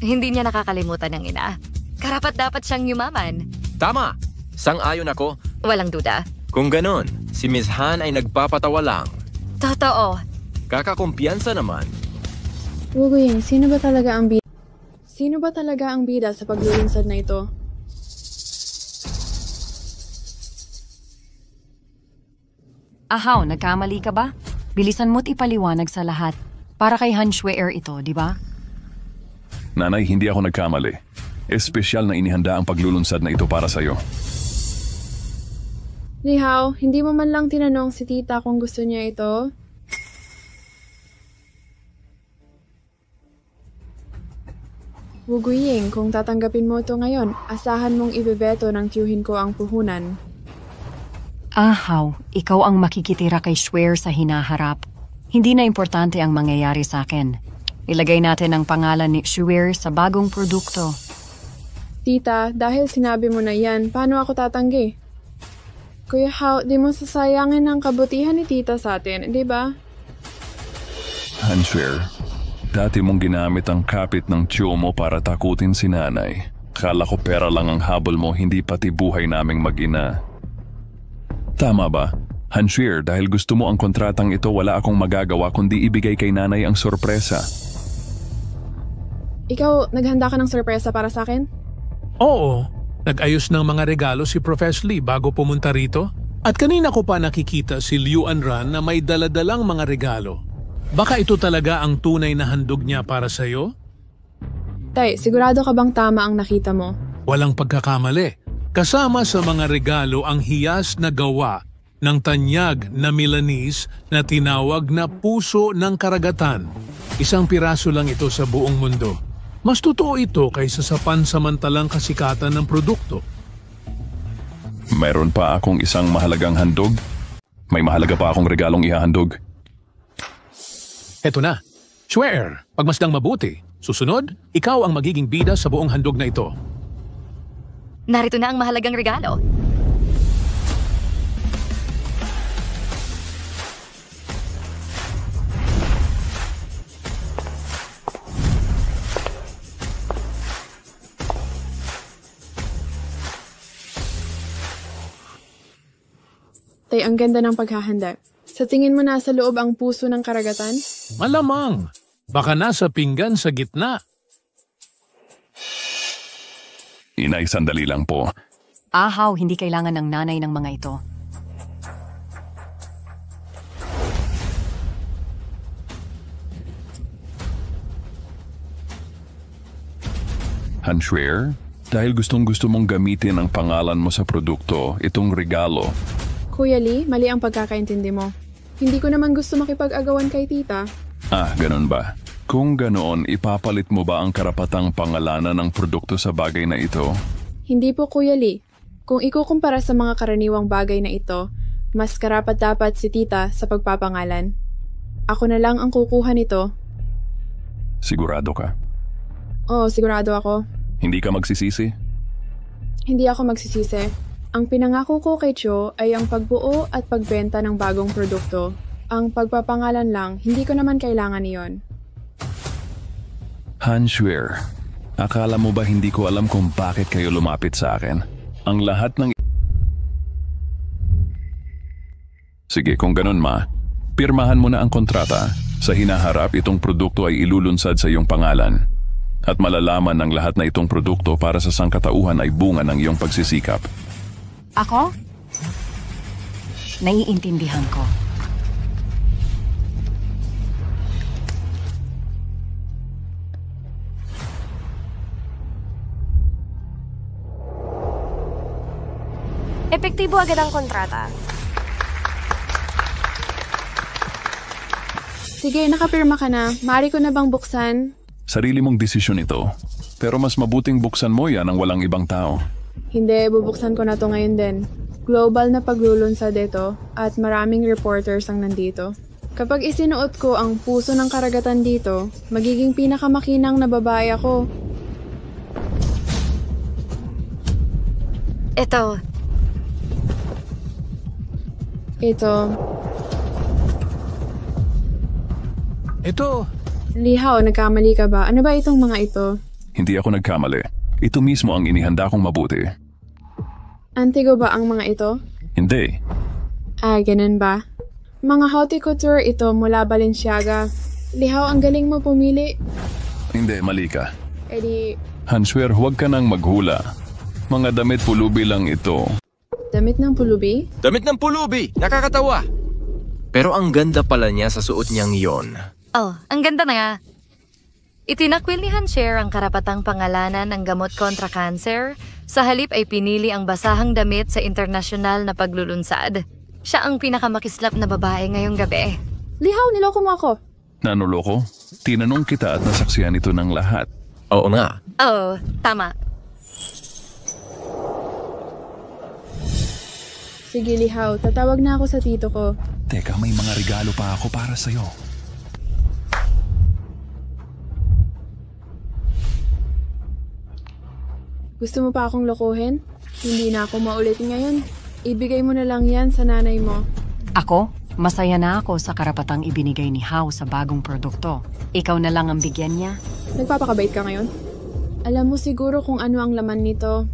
hindi niya nakakalimutan ng ina. Karapat-dapat siyang yumaman. Tama! Sang-ayon ako. Walang duda. Kung ganun, si Miss Han ay nagpapatawa lang. Totoo. Kakakumpiyansa naman. Wu Guiying, sino ba talaga ang bida? Sino ba talaga ang bida sa paglulunsad na ito? Ahaw, nagkamali ka ba? Bilisan mo't ipaliwanag sa lahat. Para kay Han Shuer ito, di ba? Nanay, hindi ako nagkamali. Espesyal na inihanda ang paglulunsad na ito para sa'yo. Li Hao, hindi mo man lang tinanong si tita kung gusto niya ito? Wu Guiying, kung tatanggapin mo ito ngayon, asahan mong ibebeto ng tiyuhin ko ang puhunan. Ahaw, ikaw ang makikitira kay Shuer sa hinaharap. Hindi na importante ang mangyayari sa akin. Ilagay natin ang pangalan ni Shuer sa bagong produkto. Tita, dahil sinabi mo na yan, paano ako tatanggi? Kuya Hao, di mo sasayangin ang kabutihan ni tita sa atin, di ba? Han Shuer, dati mong ginamit ang kapit ng tiyo mo para takutin si nanay. Kala ko pera lang ang habol mo, hindi pati buhay naming mag-ina. Tama ba? Han Shuer, dahil gusto mo ang kontratang ito, wala akong magagawa kundi ibigay kay nanay ang sorpresa. Ikaw, naghanda ka ng sorpresa para sa akin? Oo, nag-ayos ng mga regalo si Professor Lee bago pumunta rito. At kanina ko pa nakikita si Liu Anran na may daladalang mga regalo. Baka ito talaga ang tunay na handog niya para sa'yo? Tay, sigurado ka bang tama ang nakita mo? Walang pagkakamali. Kasama sa mga regalo ang hiyas na gawa ng tanyag na Milanese na tinawag na Puso ng Karagatan. Isang piraso lang ito sa buong mundo. Mas totoo ito kaysa sa pansamantalang kasikatan ng produkto. Meron pa akong isang mahalagang handog. May mahalaga pa akong regalong ihahandog. Eto na. Swear, pagmasdang mabuti. Susunod, ikaw ang magiging bida sa buong handog na ito. Narito na ang mahalagang regalo. Tay, ang ganda ng paghahanda. Sa tingin mo nasa loob ang puso ng karagatan? Malamang. Baka nasa pinggan sa gitna. Inay, sandali lang po. Ahaw, hindi kailangan ng nanay ng mga ito. Hanshwer, dahil gustong-gusto mong gamitin ang pangalan mo sa produkto, itong regalo. Kuya Lee, mali ang pagkakaintindi mo. Hindi ko naman gusto makipag-agawan kay tita. Ah, ganun ba? Kung ganoon, ipapalit mo ba ang karapatang pangalanan ng produkto sa bagay na ito? Hindi po, Kuya Lee. Kung ikukumpara sa mga karaniwang bagay na ito, mas karapat-dapat si tita sa pagpapangalan. Ako na lang ang kukuha nito. Sigurado ka? Oo, sigurado ako. Hindi ka magsisisi? Hindi ako magsisisi. Ang pinangako ko kay Cho ay ang pagbuo at pagbenta ng bagong produkto. Ang pagpapangalan lang, hindi ko naman kailangan iyon. Hanshwer, akala mo ba hindi ko alam kung bakit kayo lumapit sa akin? Ang lahat ng... Sige, kung ganun pirmahan mo na ang kontrata. Sa hinaharap, itong produkto ay ilulunsad sa iyong pangalan. At malalaman ng lahat na itong produkto para sa sangkatauhan ay bunga ng iyong pagsisikap. Ako? Naiintindihan ko. Epektibo agad ang kontrata. Sige, nakapirma ka na. Maaari ko na bang buksan? Sarili mong desisyon ito. Pero mas mabuting buksan mo yan ang walang ibang tao. Hindi, bubuksan ko na to ngayon din. Global na paglulunsad ito at maraming reporters ang nandito. Kapag isinuot ko ang puso ng karagatan dito, magiging pinakamakinang na babae ako. Ito. Ito. Lihaw, nagkamali ka ba? Ano ba itong mga ito? Hindi ako nagkamali. Ito mismo ang inihanda kong mabuti. Antigo ba ang mga ito? Hindi. Ah, ganun ba? Mga haute couture ito mula Balenciaga. Lihaw, ang galing mo pumili. Hindi, mali ka. Edi, Hanshwer, huwag ka nang maghula. Mga damit pulubi lang ito. damit ng pulubi? Damit ng pulubi! Nakakatawa! Pero ang ganda pala niya sa suot niyang yon. Oh, ang ganda na nga. Itinakwil ni Hanshwer ang karapatang pangalanan ng gamot kontra cancer. Sa halip ay pinili ang basahang damit sa internasyonal na paglulunsad. Siya ang pinakamakislap na babae ngayong gabi. Lihaw, niloko mo ako. Nanuloko? Tinanong kita at nasaksihan ito ng lahat. Oo nga. Oh, tama. Sige, Lihaw, tatawag na ako sa tito ko. Teka, may mga regalo pa ako para sa'yo. Gusto mo pa akong lokohin? Hindi na ako maulit ngayon. Ibigay mo na lang yan sa nanay mo. Ako? Masaya na ako sa karapatang ibinigay ni Hao sa bagong produkto. Ikaw na lang ang bigyan niya. Nagpapakabait ka ngayon? Alam mo siguro kung ano ang laman nito.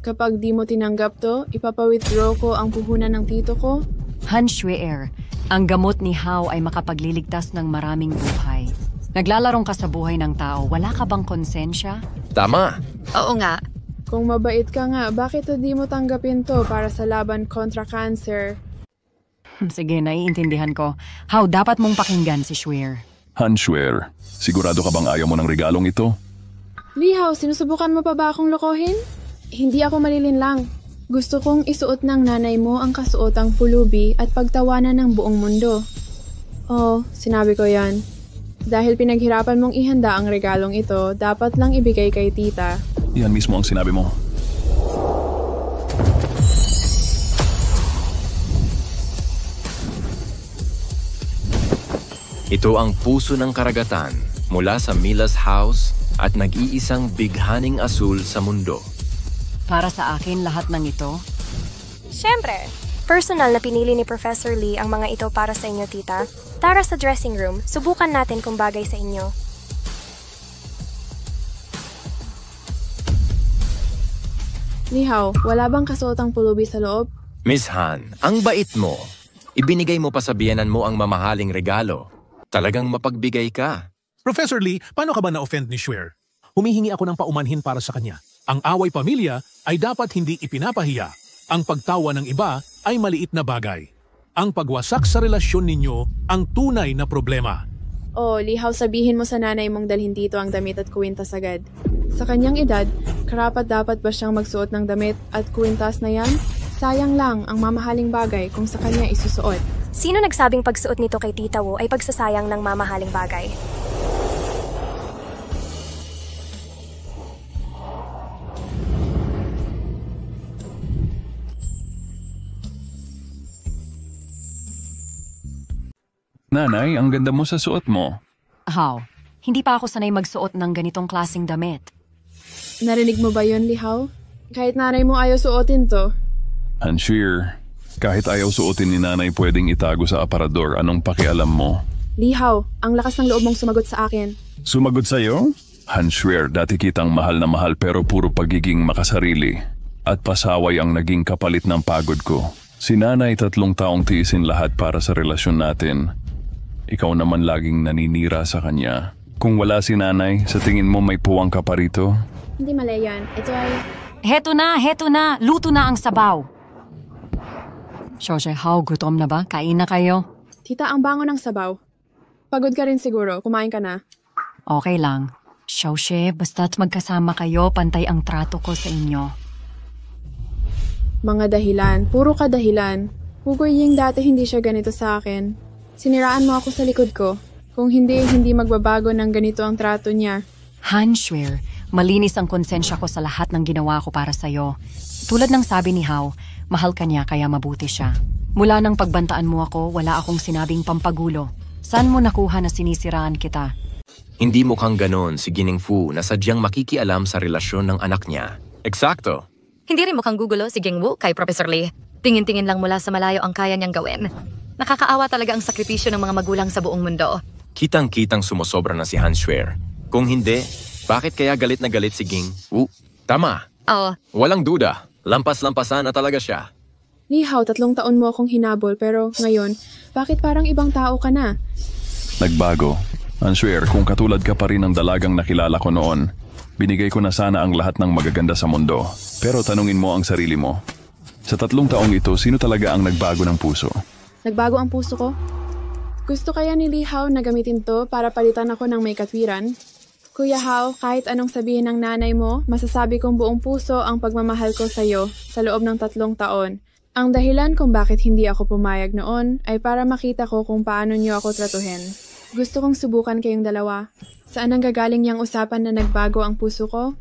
Kapag di mo tinanggap to, ipapa-withdraw ko ang puhunan ng tito ko. Hanshwer, ang gamot ni Hao ay makapagliligtas ng maraming buhay. Naglalarong ka sa buhay ng tao, wala ka bang konsensya? Tama. Oo nga. Kung mabait ka nga, bakit di mo tanggapin to para sa laban kontra cancer? Sige, naiintindihan ko. Hao, dapat mong pakinggan si Shwer. Hanshwer, sigurado ka bang ayaw mo ng regalong ito? Lihaw, sinusubukan mo pa ba akong lokohin? Hindi ako malilinlang. Gusto kong isuot ng nanay mo ang kasuotang pulubi at pagtawanan ng buong mundo. Oh, sinabi ko yan. Dahil pinaghirapan mong ihanda ang regalong ito, dapat lang ibigay kay tita. Yan mismo ang sinabi mo. Ito ang puso ng karagatan mula sa Mila's House at nag-iisang bighaning asul sa mundo. Para sa akin lahat ng ito? Siyempre, personal na pinili ni Professor Lee ang mga ito para sa inyo, tita. Tara sa dressing room, subukan natin kung bagay sa inyo. Lihaw, wala bang kasuotang pulubi sa loob? Miss Han, ang bait mo. Ibinigay mo pa sa biyenan mo ang mamahaling regalo. Talagang mapagbigay ka. Professor Lee, paano ka ba na-offend ni Schwer? Humihingi ako ng paumanhin para sa kanya. Ang away pamilya ay dapat hindi ipinapahiya. Ang pagtawa ng iba ay maliit na bagay. Ang pagwasak sa relasyon ninyo ang tunay na problema. Oh, Lihaw, sabihin mo sa nanay mong dalhin dito ang damit at kuwintas agad. Sa kanyang edad, karapat-dapat ba siyang magsuot ng damit at kuwintas na yan? Sayang lang ang mamahaling bagay kung sa kanya isusuot. Sino nagsabing pagsuot nito kay Tita Wu ay pagsasayang ng mamahaling bagay? Nanay, ang ganda mo sa suot mo. How? Hindi pa ako sanay magsuot ng ganitong klaseng damit. Narinig mo ba yun, Lihaw? Kahit nanay mo ayaw suotin to. Hanshir, kahit ayaw suotin ni nanay pwedeng itago sa aparador, anong pakialam mo? Lihaw, ang lakas ng loob mong sumagot sa akin. Sumagot sa'yo? Hanshir, dati kitang mahal na mahal pero puro pagiging makasarili. At pasaway ang naging kapalit ng pagod ko. Si nanay 3 taong tiisin lahat para sa relasyon natin. Ikaw naman laging naninira sa kanya. Kung wala si nanay, sa tingin mo may puwang ka pa rito? Hindi mali yan. Ito ay... Heto na! Luto na ang sabaw! Shoshe, how? Gutom na ba? Kain na kayo? Tita, ang bango ng sabaw. Pagod ka rin siguro. Kumain ka na. Okay lang. Shoshe, basta't magkasama kayo, pantay ang trato ko sa inyo. Mga dahilan. Puro ka dahilan. Hugoy Ying dati hindi siya ganito sa akin. Siniraan mo ako sa likod ko. Kung hindi magbabago ng ganito ang trato niya. Han Schwer, malinis ang konsensya ko sa lahat ng ginawa ko para sa'yo. Tulad ng sabi ni Hao, mahal ka niya kaya mabuti siya. Mula nang pagbantaan mo ako, wala akong sinabing pampagulo. Saan mo nakuha na sinisiraan kita? Hindi mukhang ganon si Gining Fu na sadyang makikialam sa relasyon ng anak niya. Eksakto. Hindi rin mukhang gugulo si Ging Wu kay Professor Lee. Tingin-tingin lang mula sa malayo ang kaya niyang gawin. Nakakaawa talaga ang sakripisyo ng mga magulang sa buong mundo. Kitang-kitang sumosobra na si Han Schwer. Kung hindi, bakit kaya galit na galit si Ging Wu? Tama. Oo. Walang duda. Lampas-lampasan na talaga siya. Lihaw, 3 taon mo akong hinabol pero ngayon, bakit parang ibang tao ka na? Nagbago. Hanshir, kung katulad ka pa rin ng dalagang nakilala ko noon, binigay ko na sana ang lahat ng magaganda sa mundo. Pero tanungin mo ang sarili mo. Sa 3 taong ito, sino talaga ang nagbago ng puso? Nagbago ang puso ko? Gusto kaya ni Lihaw na gamitin to para palitan ako ng may katwiran? Kuya Hao, kahit anong sabihin ng nanay mo, masasabi kong buong puso ang pagmamahal ko sa'yo sa loob ng 3 taon. Ang dahilan kung bakit hindi ako pumayag noon ay para makita ko kung paano niyo ako tratuhin. Gusto kong subukan kayong dalawa. Saan ang gagaling niyang usapan na nagbago ang puso ko?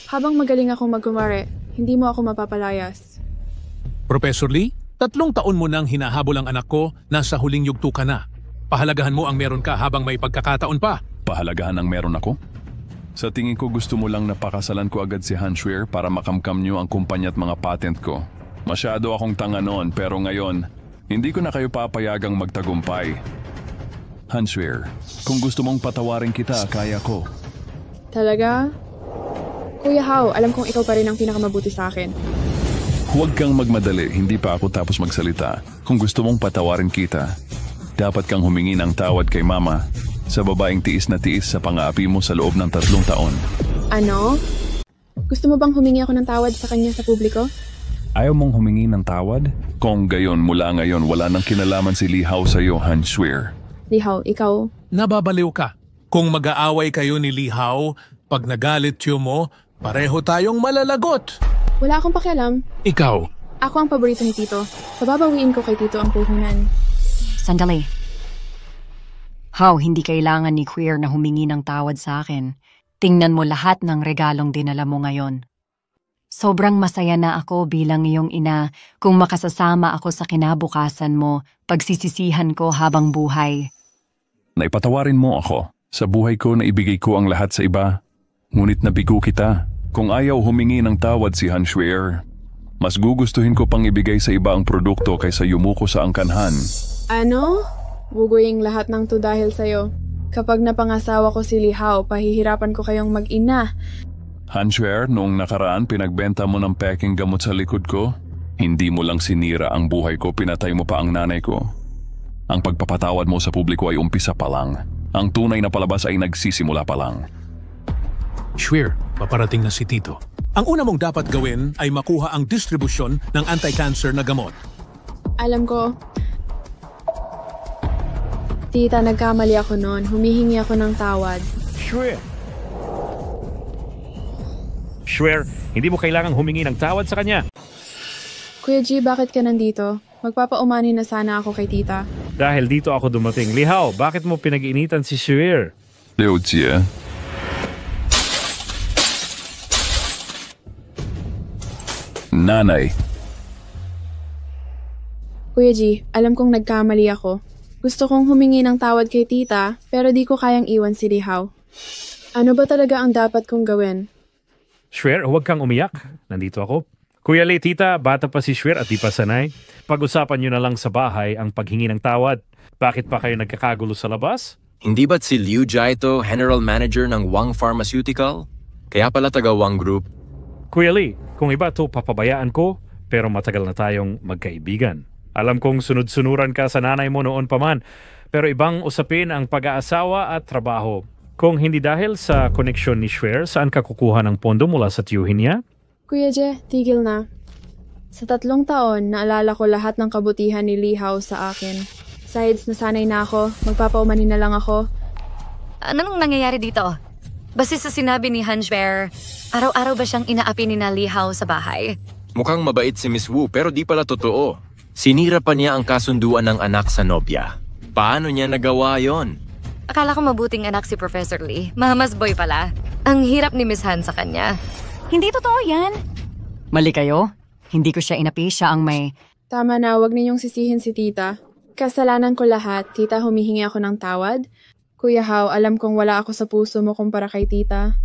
Habang magaling akong magkumare, hindi mo ako mapapalayas. Professor Lee, 3 taon mo nang hinahabol ang anak ko, nasa huling yugto ka na. Pahalagahan mo ang meron ka habang may pagkakataon pa. Pahalagahan ang meron ako? Sa tingin ko gusto mo lang napakasalan ko agad si Han Schwer para makamkam niyo ang kumpanya at mga patent ko. Masyado akong tanga noon pero ngayon, hindi ko na kayo papayagang magtagumpay. Han Schwer, kung gusto mong patawarin kita, kaya ko. Talaga? Kuya Hao, alam kong ikaw pa rin ang pinakamabuti sa akin. Huwag kang magmadali, hindi pa ako tapos magsalita. Kung gusto mong patawarin kita, dapat kang humingi ng tawad kay Mama sa babaeng tiis na tiis sa pang-aapi mo sa loob ng 3 taon. Ano? Gusto mo bang humingi ako ng tawad sa kanya sa publiko? Ayaw mong humingi ng tawad? Kung gayon, mula ngayon, wala nang kinalaman si Lihaw sa iyo, Han Schwer. Lihaw, ikaw? Nababaliw ka. Kung mag-aaway kayo ni Lihaw, pag nagalit mo, pareho tayong malalagot. Wala akong pakialam. Ikaw, Ako ang paborito ni Tito. Pababawiin ko kay Tito ang puhunan. Sandali. How, hindi kailangan ni Queer na humingi ng tawad sa akin. Tingnan mo lahat ng regalong dinala mo ngayon. Sobrang masaya na ako bilang iyong ina kung makasasama ako sa kinabukasan mo, pagsisisihan ko habang buhay. Naipatawarin mo ako. Sa buhay ko na ibigay ko ang lahat sa iba. Ngunit nabigo kita. Kung ayaw humingi ng tawad si Hansweer, mas gugustuhin ko pang ibigay sa iba ang produkto kaysa yumuko sa angkanhan. Ano? Buguing lahat ng to dahil sa'yo. Kapag napangasawa ko si Lihao, pahihirapan ko kayong mag-ina. Hansweer, noong nakaraan pinagbenta mo ng peking gamot sa likod ko. Hindi mo lang sinira ang buhay ko, pinatay mo pa ang nanay ko. Ang pagpapatawad mo sa publiko ay umpisa pa lang. Ang tunay na palabas ay nagsisimula pa lang. Schwer, paparating na si Tito. Ang una mong dapat gawin ay makuha ang distribusyon ng anti-cancer na gamot. Alam ko. Tita, nagkamali ako noon. Humihingi ako ng tawad. Schwer, hindi mo kailangang humingi ng tawad sa kanya. Kuya G, bakit ka nandito? Magpapaumani na sana ako kay Tita. Dahil dito ako dumating. Lihao, bakit mo pinag-iinitan si Schwer? Liudzia, nanay. Kuya G, alam kong nagkamali ako. Gusto kong humingi ng tawad kay Tita, pero di ko kayang iwan si Lihao. Ano ba talaga ang dapat kong gawin? Schwer, huwag kang umiyak. Nandito ako. Kuya Lee, Tita, bata pa si Schwer at di pa sanay. Pag-usapan nyo na lang sa bahay ang paghingi ng tawad. Bakit pa kayo nagkakagulo sa labas? Hindi ba't si Liu Jia ito, General Manager ng Wang Pharmaceutical? Kaya pala taga Wang Group. Kuya Lee, kung iba to papabayaan ko, pero matagal na tayong magkaibigan. Alam kong sunod-sunuran ka sa nanay mo noon pa man, pero ibang usapin ang pag-aasawa at trabaho. Kung hindi dahil sa koneksyon ni Schwer, saan ka kukuha ng pondo mula sa tiyuhin niya? Kuya G, tigil na. Sa 3 taon, naalala ko lahat ng kabutihan ni Lihao sa akin. Sides, nasanay na ako. Magpapaumani na lang ako. Anong nangyayari dito? Base sa sinabi ni Hansweer, araw-araw ba siyang inaapi ni na Lihao sa bahay? Mukhang mabait si Miss Wu pero di pala totoo. Sinira pa niya ang kasunduan ng anak sa nobya. Paano niya nagawa yon? Akala ko mabuting anak si Professor Lee. Mamas boy pala. Ang hirap ni Miss Han sa kanya. Hindi totoo yan. Mali kayo. Hindi ko siya inapi, siya ang may... Tama na, wag ninyong sisihin si Tita. Kasalanan ko lahat. Tita, humihingi ako ng tawad. Kuya Hao, alam kong wala ako sa puso mo kumpara kay Tita.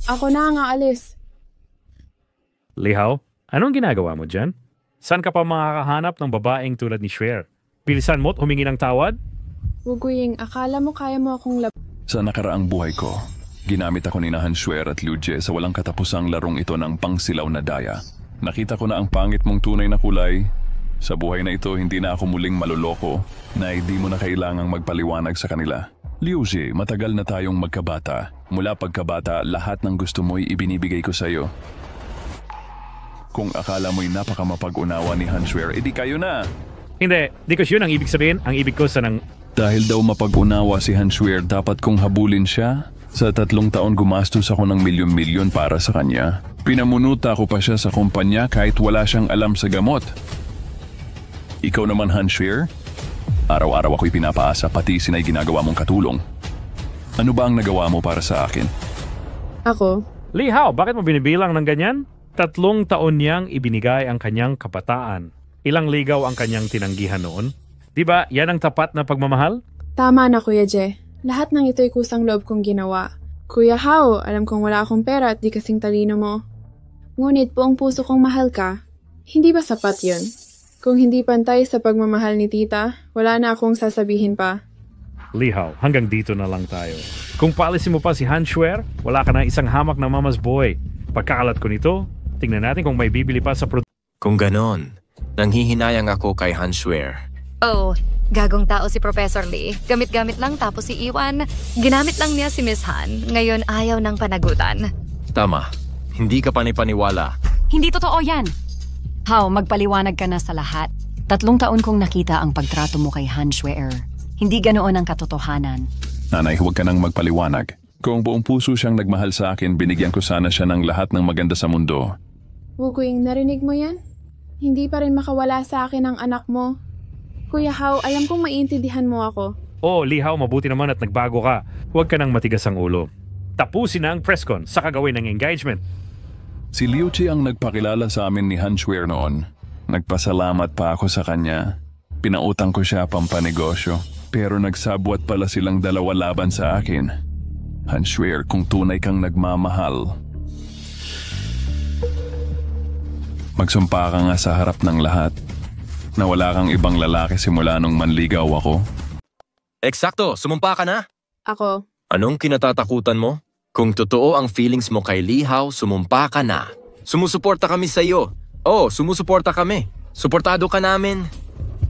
Ako na ang aalis. Lihao, anong ginagawa mo dyan? Saan ka pa makakahanap ng babaeng tulad ni Schwer? Bilisan mo't humingi ng tawad? Wuguing, akala mo kaya mo akong Sa nakaraang buhay ko, ginamit ako ni Hansweer at Liu Jie sa walang katapusang larong ito ng pangsilaw na daya. Nakita ko na ang pangit mong tunay na kulay. Sa buhay na ito, hindi na ako muling maluloko na hindi mo na kailangang magpaliwanag sa kanila. Liu Jie, matagal na tayong magkabata. Mula pagkabata, lahat ng gusto mo'y ibinibigay ko sa'yo. Kung akala mo'y napakamapag-unawa ni Hansweer, edi kayo na. Hindi, di ko yun ang ibig sabihin. Ang ibig ko sa nang... Dahil daw mapag-unawa si Hansweer, dapat kong habulin siya. Sa 3 taon gumastos ako ng milyon-milyon para sa kanya. Pinamunuta ko pa siya sa kumpanya kahit wala siyang alam sa gamot. Ikaw naman, Hansweer? Araw-araw ako'y pinapaasa, pati sinay ginagawa mong katulong. Ano ba ang nagawa mo para sa akin? Ako? Lihao, bakit mo binibilang ng ganyan? 3 taon niyang ibinigay ang kanyang kabataan. Ilang ligaw ang kanyang tinanggihan noon? Diba, yan ang tapat na pagmamahal? Tama na, Kuya Je. Lahat ng ito'y kusang loob kong ginawa. Kuya Hao, alam kong wala akong pera at di kasing talino mo. Ngunit buong puso kong mahal ka. Hindi ba sapat yun? Kung hindi pantay sa pagmamahal ni Tita, wala na akong sasabihin pa. Lihao, hanggang dito na lang tayo. Kung paalisin mo pa si Hansweer, wala ka na isang hamak na mama's boy. Pagkakalat ko nito, tingnan natin kung may bibili pa sa Kung ganon, nanghihinayang ako kay Hansweer. Oh, gagong tao si Professor Lee. Gamit-gamit lang tapos iiwan. Ginamit lang niya si Miss Han. Ngayon ayaw ng panagutan. Tama, hindi ka panipaniwala. Hindi totoo yan. How, magpaliwanag ka na sa lahat. 3 taon kong nakita ang pagtrato mo kay Hansweer. Hindi ganoon ang katotohanan. Nanay, huwag ka nang magpaliwanag. Kung buong puso siyang nagmahal sa akin, binigyan ko sana siya ng lahat ng maganda sa mundo. Wuguing, narinig mo yan? Hindi pa rin makawala sa akin ang anak mo. Kuya Hao, alam kong maiintindihan mo ako. Oo, Lee Hao, mabuti naman at nagbago ka. Huwag ka nang matigas ang ulo. Tapusin na ang press con sa kagawin ng engagement. Si Liu Chi ang nagpakilala sa amin ni Han Shuer noon. Nagpasalamat pa ako sa kanya. Pinautang ko siya pampanegosyo. Pero nagsabwat pala silang dalawa laban sa akin. Han Shuer, kung tunay kang nagmamahal, magsumpa ka nga sa harap ng lahat na wala kang ibang lalaki simula nung manligaw ako. Eksakto, sumumpa ka na. Ako. Anong kinatatakutan mo? Kung totoo ang feelings mo kay Lee Hao, sumumpa ka na. Sumusuporta kami sa iyo. Oo, sumusuporta kami. Suportado ka namin.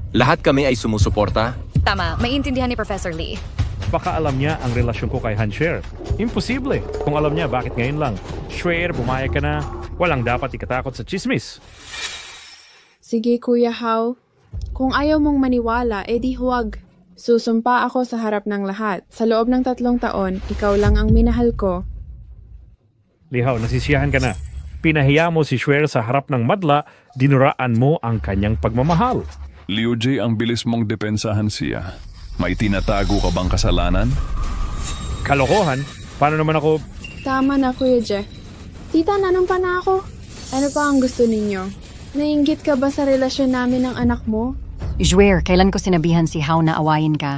Lahat kami ay sumusuporta. Tama, maiintindihan ni Professor Lee. Baka alam niya ang relasyon ko kay Han Shuer. Imposible. Kung alam niya, bakit ngayon lang? Shuer, bumayag ka na. Walang dapat ikatakot sa chismis. Sige, Kuya Hao. Kung ayaw mong maniwala, edi huwag. Susumpa ako sa harap ng lahat. Sa loob ng 3 taon, ikaw lang ang minahal ko. Lee Hao, nasisiyahan ka na. Pinahiya mo si Shuer sa harap ng madla, dinuraan mo ang kanyang pagmamahal. Liu Ji, ang bilis mong depensahan siya. May tinatago ka bang kasalanan? Kalokohan? Paano naman ako... Tama na, Kuya Je. Tita, nanumpa na ako. Ano pa ang gusto ninyo? Nainggit ka ba sa relasyon namin ng anak mo? Shuer, kailan ko sinabihan si Hao na awayin ka?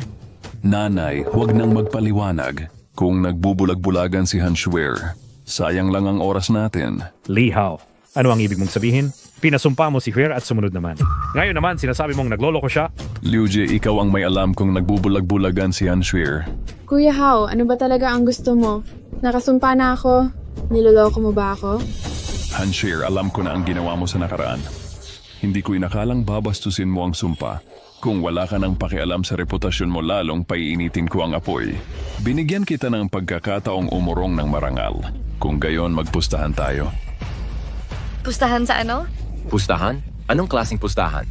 Nanay, huwag nang magpaliwanag. Kung nagbubulag-bulagan si Han Shuer, sayang lang ang oras natin. Lee Hao, ano ang ibig mong sabihin? Pinasumpa mo si Shuer at sumunod naman. Ngayon naman, sinasabi mong nagloloko siya? Liu Ji, ikaw ang may alam kung nagbubulag-bulagan si Han Shuer. Kuya Hao, ano ba talaga ang gusto mo? Nakasumpa na ako. Niloloko mo ba ako? Han Shuer, alam ko na ang ginawa mo sa nakaraan. Hindi ko inakalang babastusin mo ang sumpa. Kung wala ka ng pakialam sa reputasyon mo, lalong paiinitin ko ang apoy. Binigyan kita ng pagkakataong umurong ng marangal. Kung gayon, magpustahan tayo. Pustahan sa ano? Pustahan? Anong klaseng pustahan?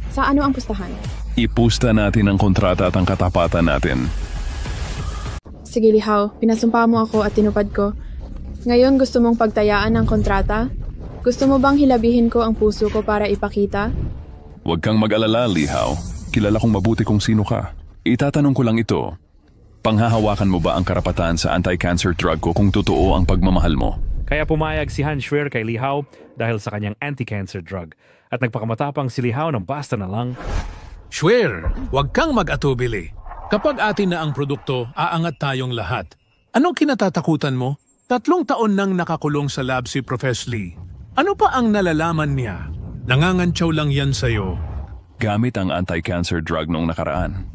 Sa ano ang pustahan? Ipusta natin ang kontrata at ang katapatan natin. Sige, Lee Hao, pinasumpa mo ako at tinupad ko. Ngayon gusto mong pagtayaan ng kontrata? Gusto mo bang hilabihin ko ang puso ko para ipakita? Huwag kang mag-alala, Lee Hao. Kilala kong mabuti kung sino ka. Itatanong ko lang ito. Panghahawakan mo ba ang karapatan sa anti-cancer drug ko kung totoo ang pagmamahal mo? Kaya pumayag si Han Shuer kay Lee Hao dahil sa kanyang anti-cancer drug. At nagpakamatapang si Lee Hao ng basta na lang. Shuer, huwag kang mag-atubili. Kapag atin na ang produkto, aangat tayong lahat. Anong kinatatakutan mo? 3 taon nang nakakulong sa lab si Professor Lee. Ano pa ang nalalaman niya? Nangangantsaw lang yan sa'yo. Gamit ang anti-cancer drug noong nakaraan.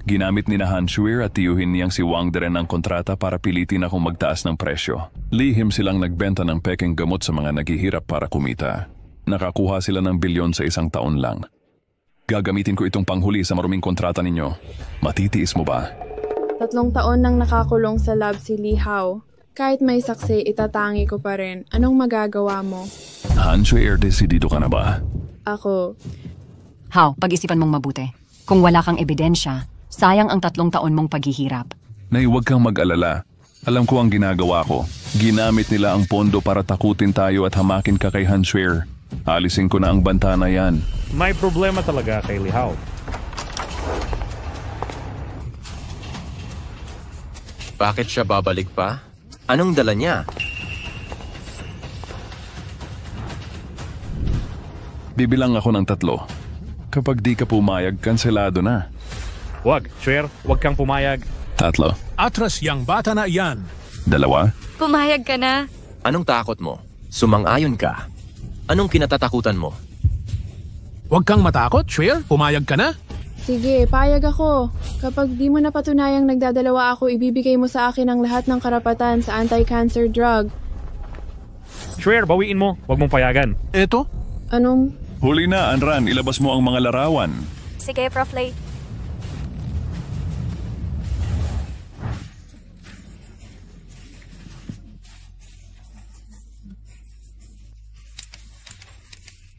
Ginamit ni na Han Shuer at tiyuhin niyang si Wang Dren ng kontrata para pilitin akong magtaas ng presyo. Lihim silang nagbenta ng pekeng gamot sa mga naghihirap para kumita. Nakakuha sila ng bilyon sa 1 taon lang. Gagamitin ko itong panghuli sa maruming kontrata ninyo. Matitiis mo ba? 3 taon nang nakakulong sa lab si Lee Hao. Kahit may saksi, itatangi ko pa rin. Anong magagawa mo? Han Shuer, desidido ka na ba? Ako. Hao, pag-isipan mong mabuti. Kung wala kang ebidensya, sayang ang 3 taon mong paghihirap. Nay, huwag kang mag-alala. Alam ko ang ginagawa ko. Ginamit nila ang pondo para takutin tayo at hamakin ka kay Han Shuer. Alisin ko na ang banta na yan. May problema talaga kay Lee Hao. Bakit siya babalik pa? Anong dala niya? Bibilang ako ng 3. Kapag di ka pumayag, kanselado na. Wag, Shuer, wag kang pumayag. 3. Atras yang bata na yan. 2. Pumayag ka na. Anong takot mo? Sumang-ayon ka. Anong kinatatakutan mo? Huwag kang matakot, Shuer. Pumayag ka na. Sige, payag ako. Kapag di mo napatunayang nagdadalawa ako, ibibigay mo sa akin ang lahat ng karapatan sa anti-cancer drug. Shuer, bawiin mo. Wag mong payagan. Eto? Anong? Huli na, Anran. Ilabas mo ang mga larawan. Sige, Prof. Lee.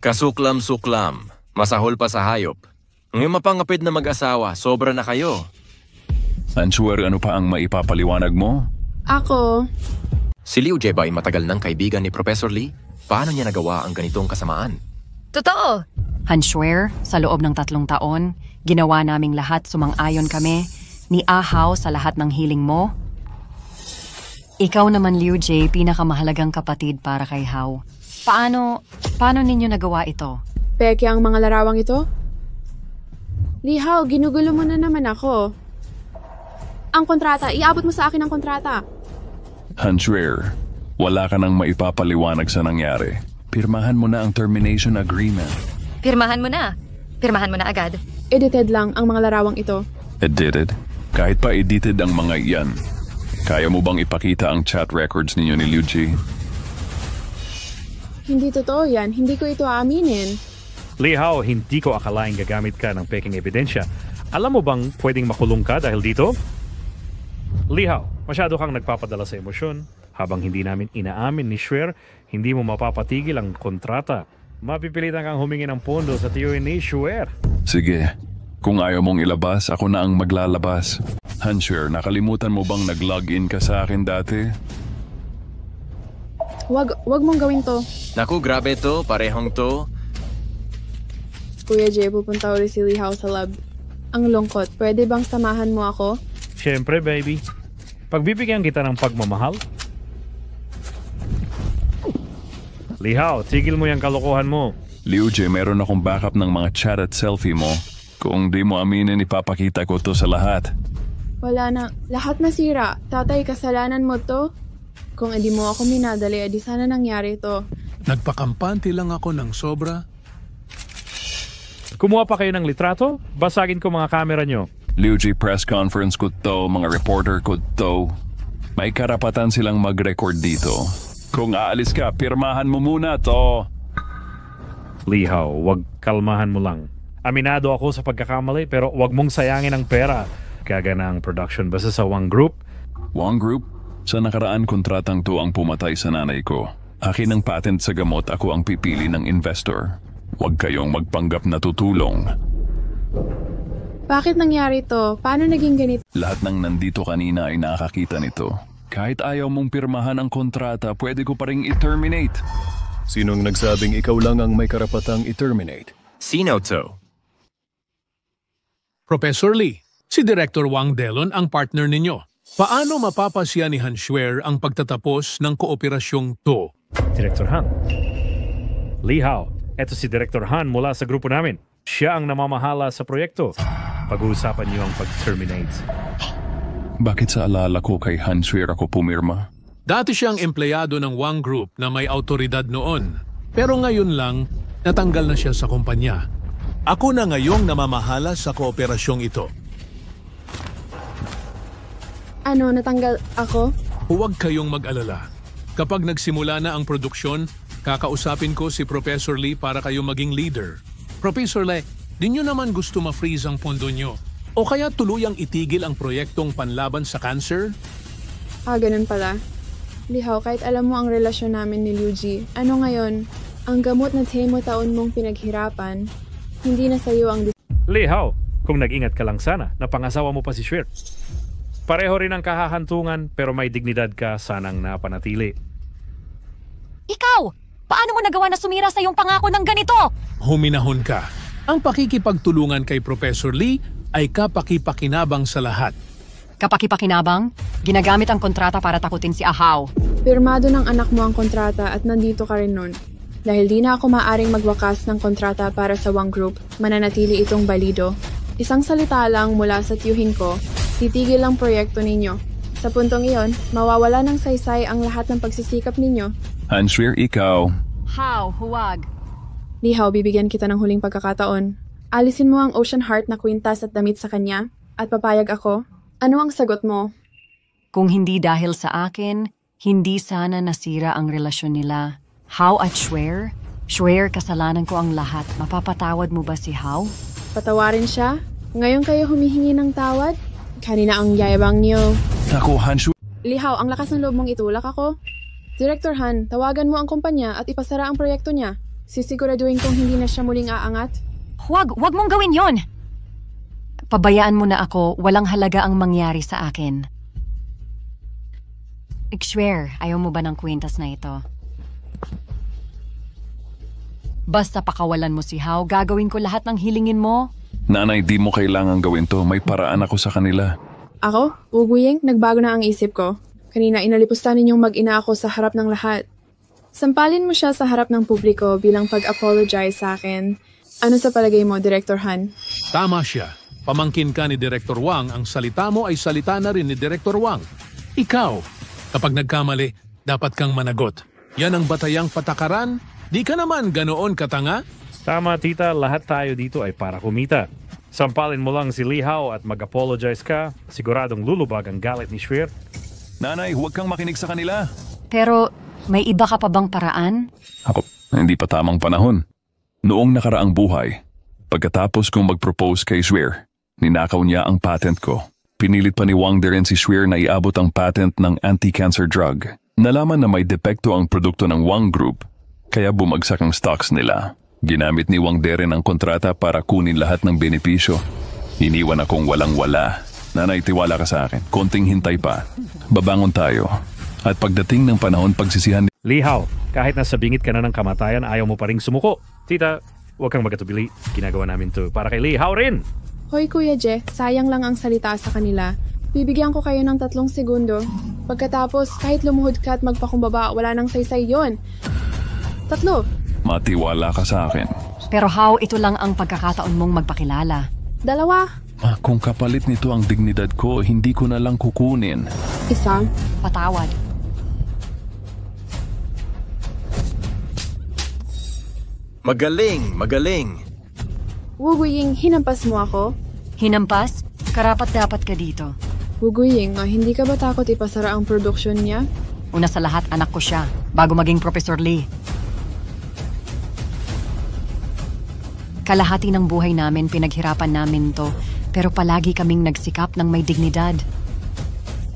Kasuklam-suklam. Masahol pa sa hayop. Ngayon mapangapid na mag-asawa, sobra na kayo. Han Shuer, ano pa ang maipapaliwanag mo? Ako. Si Liu Jie ba ay matagal ng kaibigan ni Professor Lee? Paano niya nagawa ang ganitong kasamaan? Totoo. Hanshwer, sa loob ng 3 taon, ginawa naming lahat, sumang-ayon kami, ni Ahaw sa lahat ng hiling mo. Ikaw naman, Liu Jie, pinakamahalagang kapatid para kay Hao. Paano ninyo nagawa ito? Peke ang mga larawang ito? Li Hao, ginugulo mo na naman ako. Ang kontrata, iabot mo sa akin ang kontrata. Hanshwer, wala ka nang maipapaliwanag sa nangyari. Pirmahan mo na ang termination agreement. Pirmahan mo na. Pirmahan mo na agad. Edited lang ang mga larawang ito. Edited? Kahit pa edited ang mga iyan. Kaya mo bang ipakita ang chat records ninyo ni Liu Jie? Hindi totoo yan. Hindi ko ito aaminin. Li Hao, hindi ko akalaing gagamit ka ng peking ebidensya. Alam mo bang pwedeng makulong ka dahil dito? Li Hao, masyado kang nagpapadala sa emosyon. Habang hindi namin inaamin ni Shwer, hindi mo mapapatigil ang kontrata. Mapipilitan kang humingi ng pondo sa tiyuhin ni Shwer. Sige, kung ayaw mong ilabas, ako na ang maglalabas. Hanshwer, nakalimutan mo bang nag-login ka sa akin dati? Wag mong gawin to. Naku, grabe to. Parehong to. Kuya Jie, pupunta ulit si Li Hao sa lab. Ang lungkot. Pwede bang samahan mo ako? Siyempre, baby. Pagbibigyan kita ng pagmamahal. Li Hao, tigil mo yung kalokohan mo. Liu Jie, meron akong backup ng mga chat at selfie mo. Kung di mo aminin, ipapakita ko to sa lahat. Wala na. Lahat nasira. Tatay, kasalanan mo to? Kung edi mo ako minadali, edi sana nangyari to. Nagpakampante lang ako ng sobra. Kumuha pa kayo ng litrato? Basagin ko mga kamera nyo. Liu Jie, press conference ko to, mga reporter ko to. May karapatan silang mag-record dito. Kung aalis ka, pirmahan mo muna to. Li Hao, wag kalmahan mo lang. Aminado ako sa pagkakamali pero wag mong sayangin ang pera. Gagana ang production basta sa Wang Group. Wang Group? Sa nakaraan kontratang to ang pumatay sa nanay ko. Akin ang patent sa gamot, ako ang pipili ng investor. Huwag kayong magpanggap na tutulong. Bakit nangyari to? Paano naging ganito? Lahat ng nandito kanina ay nakakita nito. Kahit ayaw mong pirmahan ang kontrata, pwede ko pa ring i-terminate. Sinong nagsabing ikaw lang ang may karapatang i-terminate? Sino to? Professor Lee, si Director Wang Delon ang partner ninyo. Paano mapapasya ni Hanshwer ang pagtatapos ng kooperasyong to? Director Han. Li Hao, eto si Director Han mula sa grupo namin. Siya ang namamahala sa proyekto. Pag-uusapan niyo ang pag-terminate. Bakit sa alala ko kay Hanshwer ako pumirma? Dati siyang empleyado ng Wang Group na may autoridad noon. Pero ngayon lang, natanggal na siya sa kumpanya. Ako na ngayong namamahala sa kooperasyong ito. Ano, natanggal ako? Huwag kayong mag-alala. Kapag nagsimula na ang produksyon, kakausapin ko si Professor Lee para kayo maging leader. Professor Lee, di nyo naman gusto ma-freeze ang pondo nyo? O kaya tuluyang itigil ang proyektong panlaban sa cancer? Ganun pala. Li Hao, kahit alam mo ang relasyon namin ni Liu Jie, ano ngayon, ang gamot na 10 taon mong pinaghirapan, hindi na sa'yo ang... Li Hao, kung nag-ingat ka lang sana, napangasawa mo pa si Shwer. Pareho rin ang kahahantungan pero may dignidad ka sanang napanatili. Ikaw! Paano mo nagawa na sumira sa iyong pangako ng ganito? Huminahon ka. Ang pakikipagtulungan kay Professor Lee ay kapakipakinabang sa lahat. Kapakipakinabang? Ginagamit ang kontrata para takutin si Ahaw. Pirmado ng anak mo ang kontrata at nandito ka rin nun. Dahil di na ako maaring magwakas ng kontrata para sa Wang Group, mananatili itong balido. Isang salita lang mula sa tiyuhin ko, titigil ang proyekto ninyo. Sa puntong iyon, mawawala ng saysay ang lahat ng pagsisikap ninyo. Hanshwer, ikaw. How? Huwag. Li Hao, bibigyan kita ng huling pagkakataon. Alisin mo ang Ocean Heart na kwintas at damit sa kanya, at papayag ako. Ano ang sagot mo? Kung hindi dahil sa akin, hindi sana nasira ang relasyon nila. How at Shwer? Shwer, kasalanan ko ang lahat. Mapapatawad mo ba si How? Patawarin siya? Ngayon kayo humihingi ng tawad? Kanina ang yayabang niyo. Naku, Hanshwer. Li Hao, ang lakas ng loob mong itulak ako. Director Han, tawagan mo ang kumpanya at ipasara ang proyekto niya. Sisiguraduhin kong hindi na siya muling aangat. Huwag mong gawin yon! Pabayaan mo na ako, walang halaga ang mangyari sa akin. Shwer, ayaw mo ba ng kwintas na ito? Basta pakawalan mo si Hao, gagawin ko lahat ng hilingin mo. Nanay, di mo kailangan gawin to. May paraan ako sa kanila. Ako? Uguying, nagbago na ang isip ko. Kanina inalipusta ninyong mag-ina ako sa harap ng lahat. Sampalin mo siya sa harap ng publiko bilang pag-apologize sa akin. Ano sa palagay mo, Director Han? Tama siya. Pamangkin ka ni Director Wang, ang salita mo ay salita na rin ni Director Wang. Ikaw, kapag nagkamali, dapat kang managot. Yan ang batayang patakaran. Di ka naman ganoon katanga? Tama tita, lahat tayo dito ay para kumita. Sampalin mo lang si Lee Hao at mag-apologize ka, siguradong lulubag ang galit ni Schwer. Nanay, huwag kang makinig sa kanila. Pero may iba ka pa bang paraan? Ako, hindi pa tamang panahon. Noong nakaraang buhay, pagkatapos kong mag-propose kay Schwer, ninakaw niya ang patent ko. Pinilit pa ni Wang Deren si Schwer na iabot ang patent ng anti-cancer drug. Nalaman na may depekto ang produkto ng Wang Group, kaya bumagsak ang stocks nila. Ginamit ni Wang Deren ang kontrata para kunin lahat ng benepisyo. Iniwan akong walang-wala. Nanay, tiwala ka sa akin. Konting hintay pa. Babangon tayo. At pagdating ng panahon pagsisihan ni Lee Hao, kahit nasa bingit ka na ng kamatayan, ayaw mo pa ring sumuko. Tita, huwag kang magatubili. Ginagawa namin to para kay Lee Hao rin. Hoy Kuya Je, sayang lang ang salita sa kanila. Bibigyan ko kayo ng 3 segundo. Pagkatapos, kahit lumuhod ka at magpakumbaba, wala nang saysay yon. 3. Matiwala ka sa akin. Pero Hao, ito lang ang pagkakataon mong magpakilala. 2. Kung kapalit nito ang dignidad ko, hindi ko na lang kukunin. 1. Patawad. Magaling, magaling. Wuguying, hinampas mo ako? Hinampas? Karapat dapat ka dito. Wuguying, hindi ka ba takot ipasara ang produksyon niya? Una sa lahat, anak ko siya, bago maging Professor Lee. Kalahati ng buhay namin, pinaghirapan namin to, pero palagi kaming nagsikap ng may dignidad.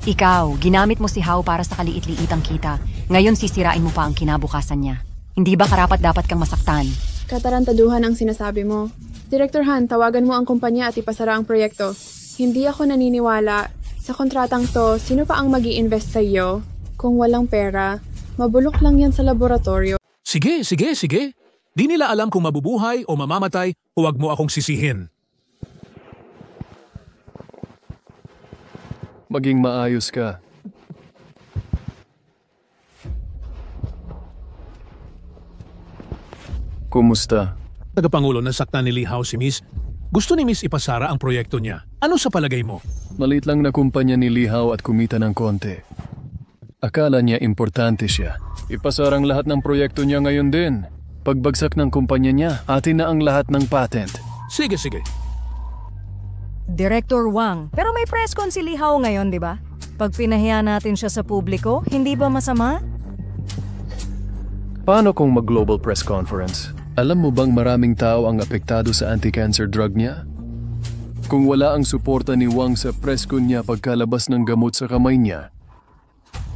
Ikaw, ginamit mo si Hao para sa kaliit-liitang kita. Ngayon sisirain mo pa ang kinabukasan niya. Hindi ba karapat dapat kang masaktan? Katarantaduhan ang sinasabi mo. Director Han, tawagan mo ang kumpanya at ipasara ang proyekto. Hindi ako naniniwala. Sa kontratang to, sino pa ang mag-i-invest sa iyo? Kung walang pera, mabulok lang yan sa laboratorio. Sige. Di nila alam kung mabubuhay o mamamatay, huwag mo akong sisihin. Maging maayos ka. Kumusta? Tagapangulo, nasaktan ni Lee Hao si Miss. Gusto ni Miss ipasara ang proyekto niya. Ano sa palagay mo? Maliit lang na kumpanya ni Lee Hao at kumita ng konti. Akala niya importante siya. Ipasarang lahat ng proyekto niya ngayon din. Pagbagsak ng kumpanya niya, atin na ang lahat ng patent. Sige. Director Wang, pero may press con si Lee Hao ngayon, di ba? Pag pinahiya natin siya sa publiko, hindi ba masama? Paano kung mag-global press conference? Alam mo bang maraming tao ang apektado sa anti-cancer drug niya? Kung wala ang suporta ni Wang sa press con niya pagkalabas ng gamot sa kamay niya,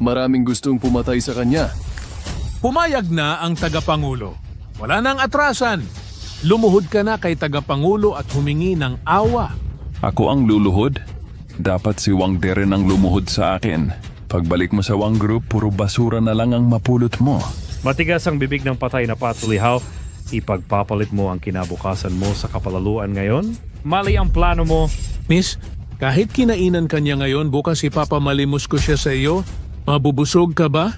maraming gustong pumatay sa kanya. Pumayag na ang tagapangulo. Wala nang atrasan. Lumuhod ka na kay tagapangulo at humingi ng awa. Ako ang luluhod? Dapat si Wang Deren ang lumuhod sa akin. Pagbalik mo sa Wang Group, puro basura na lang ang mapulot mo. Matigas ang bibig ng patay na pato, Lee Hao. Ipagpapalit mo ang kinabukasan mo sa kapalaluan ngayon? Mali ang plano mo. Miss, kahit kinainan ka niya ngayon, bukas ipapamalimos ko siya sa iyo. Mabubusog ka ba?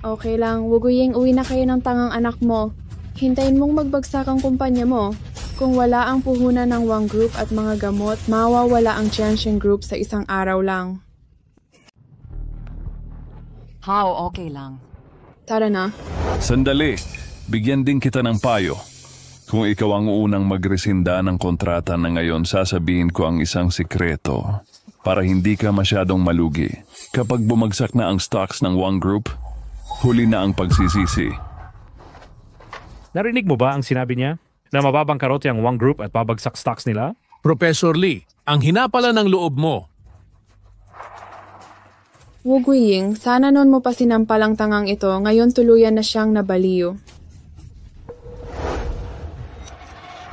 Okay lang, Wuguying, uwi na kayo ng tangang anak mo. Hintayin mong magbagsak ang kumpanya mo. Kung wala ang puhunan ng Wang Group at mga gamot, mawawala ang Jianxin Group sa isang araw lang. Hao, okay lang. Tara na. Sandali, bigyan din kita ng payo. Kung ikaw ang unang magresinda ng kontrata na ngayon, sasabihin ko ang isang sikreto para hindi ka masyadong malugi. Kapag bumagsak na ang stocks ng Wang Group, huli na ang pagsisisi. Narinig mo ba ang sinabi niya? Na mababang karote ang Wang Group at babagsak stocks nila? Professor Lee, ang hinapala ng loob mo. Wuguying, sana noon mo pa sinampalang tangang ito, ngayon tuluyan na siyang nabaliw.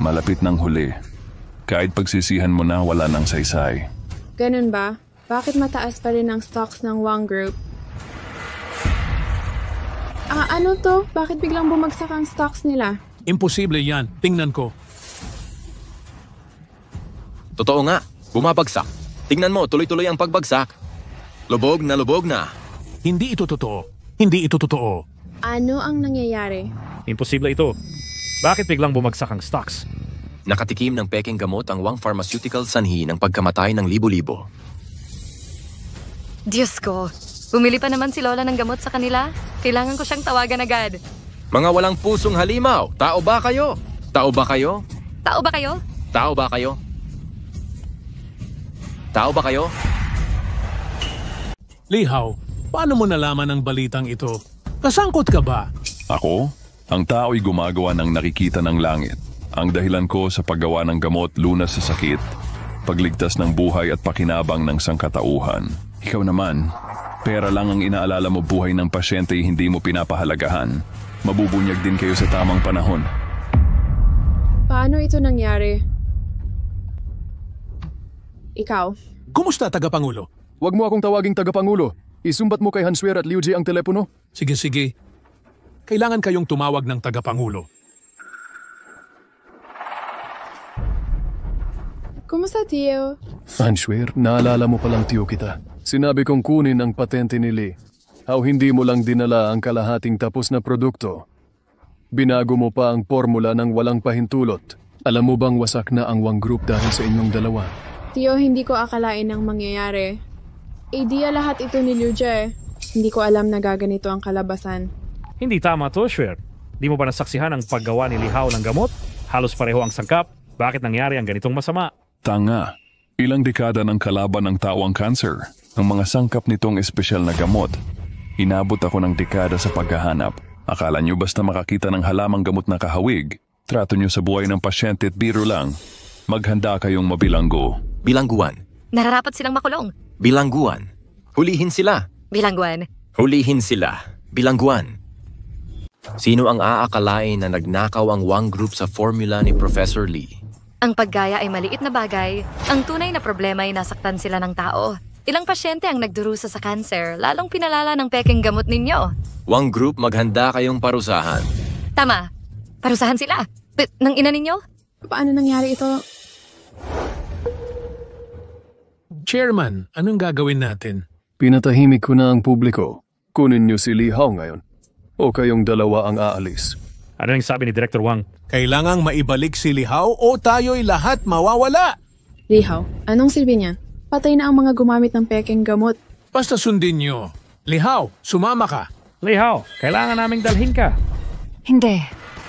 Malapit ng huli. Kahit pagsisihan mo na, wala nang saysay. Ganun ba? Bakit mataas pa rin ang stocks ng Wang Group? Ano to? Bakit biglang bumagsak ang stocks nila? Imposible yan. Tingnan ko. Totoo nga, bumabagsak. Tingnan mo, tuloy-tuloy ang pagbagsak. Lubog na. Hindi ito totoo. Hindi ito totoo. Ano ang nangyayari? Imposible ito. Bakit biglang bumagsak ang stocks? Nakatikim ng peking gamot ang Wang Pharmaceutical sanhi ng pagkamatay ng libo-libo. Diyos ko, bumili pa naman si Lola ng gamot sa kanila. Kailangan ko siyang tawagan agad. Mga walang pusong halimaw, tao ba kayo? Tao ba kayo? Tao ba kayo? Tao ba kayo? Tao ba kayo? Lihaw, paano mo nalaman ang balitang ito? Kasangkot ka ba? Ako? Ang tao'y gumagawa ng nakikita ng langit. Ang dahilan ko sa paggawa ng gamot lunas sa sakit, pagligtas ng buhay at pakinabang ng sangkatauhan. Ikaw naman, pera lang ang inaalala mo, buhay ng pasyente hindi mo pinapahalagahan. Mabubunyag din kayo sa tamang panahon. Paano ito nangyari? Ikaw. Kumusta, Tagapangulo? Huwag mo akong tawaging tagapangulo. Isumbat mo kay Hanswer at Liu Ji ang telepono. Sige. Kailangan kayong tumawag ng Tagapangulo. Kumusta, Tio? Hanswer, naalala mo palang tiyo kita. Sinabi kong kunin ang patente ni Lee. Hindi mo lang dinala ang kalahating tapos na produkto. Binago mo pa ang formula ng walang pahintulot. Alam mo bang wasak na ang Wang Group dahil sa inyong dalawa? Tio, hindi ko akalain ang mangyayari. Idea lahat ito ni Liu Jie. Hindi ko alam na gaganito ang kalabasan. Hindi tama to, Schwer. Di mo ba nasaksihan ang paggawa ni Li Hao ng gamot? Halos pareho ang sangkap. Bakit nangyari ang ganitong masama? Tanga. Ilang dekada ng kalaban ng tao ang cancer. Ang mga sangkap nitong espesyal na gamot. Inabot ako ng dekada sa paghahanap. Akala nyo basta makakita ng halamang gamot na kahawig? Trato nyo sa buhay ng pasyente at biro lang. Maghanda kayong mabilanggo. Bilangguan. Nararapat silang makulong. Bilangguan. Hulihin sila. Bilangguan. Hulihin sila. Bilangguan. Sino ang aakalain na nagnakaw ang Wang Group sa formula ni Professor Lee? Ang paggaya ay maliit na bagay. Ang tunay na problema ay nasaktan sila ng tao. Ilang pasyente ang nagdurusa sa cancer, lalong pinalala ng peking gamot ninyo. Wang Group, maghanda kayong parusahan. Tama. Parusahan sila. Nang ina ninyo? Paano nangyari ito? Chairman, anong gagawin natin? Pinatahimik ko na ang publiko. Kunin niyo si Li Hao ngayon. O kayong dalawa ang aalis. Ano yung sabi ni Director Wang? Kailangang maibalik si Lihaw o tayo'y lahat mawawala. Lihaw, anong silbi niyan? Patay na ang mga gumamit ng peking gamot. Basta sundin niyo. Lihaw, sumama ka. Li Hao, kailangan naming dalhin ka. Hindi.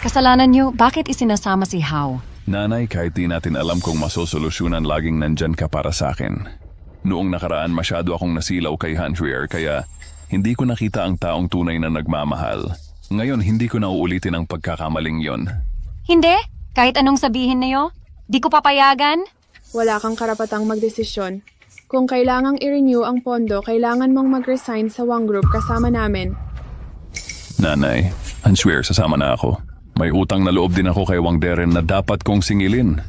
Kasalanan niyo, bakit isinasama si Hao? Nanay, kahit di natin alam kung masosolusyonan, laging nandyan ka para sa akin. Noong nakaraan masyado akong nasilaw kay Hanswer, kaya hindi ko nakita ang taong tunay na nagmamahal. Ngayon, hindi ko na uulitin ang pagkakamaling yon. Hindi. Kahit anong sabihin niyo, di ko papayagan. Wala kang karapatang magdesisyon. Kung kailangang i-renew ang pondo, kailangan mong mag-resign sa Wang Group kasama namin. Nanay, Hanswer, sasama na ako. May utang na loob din ako kay Wang Deren na dapat kong singilin.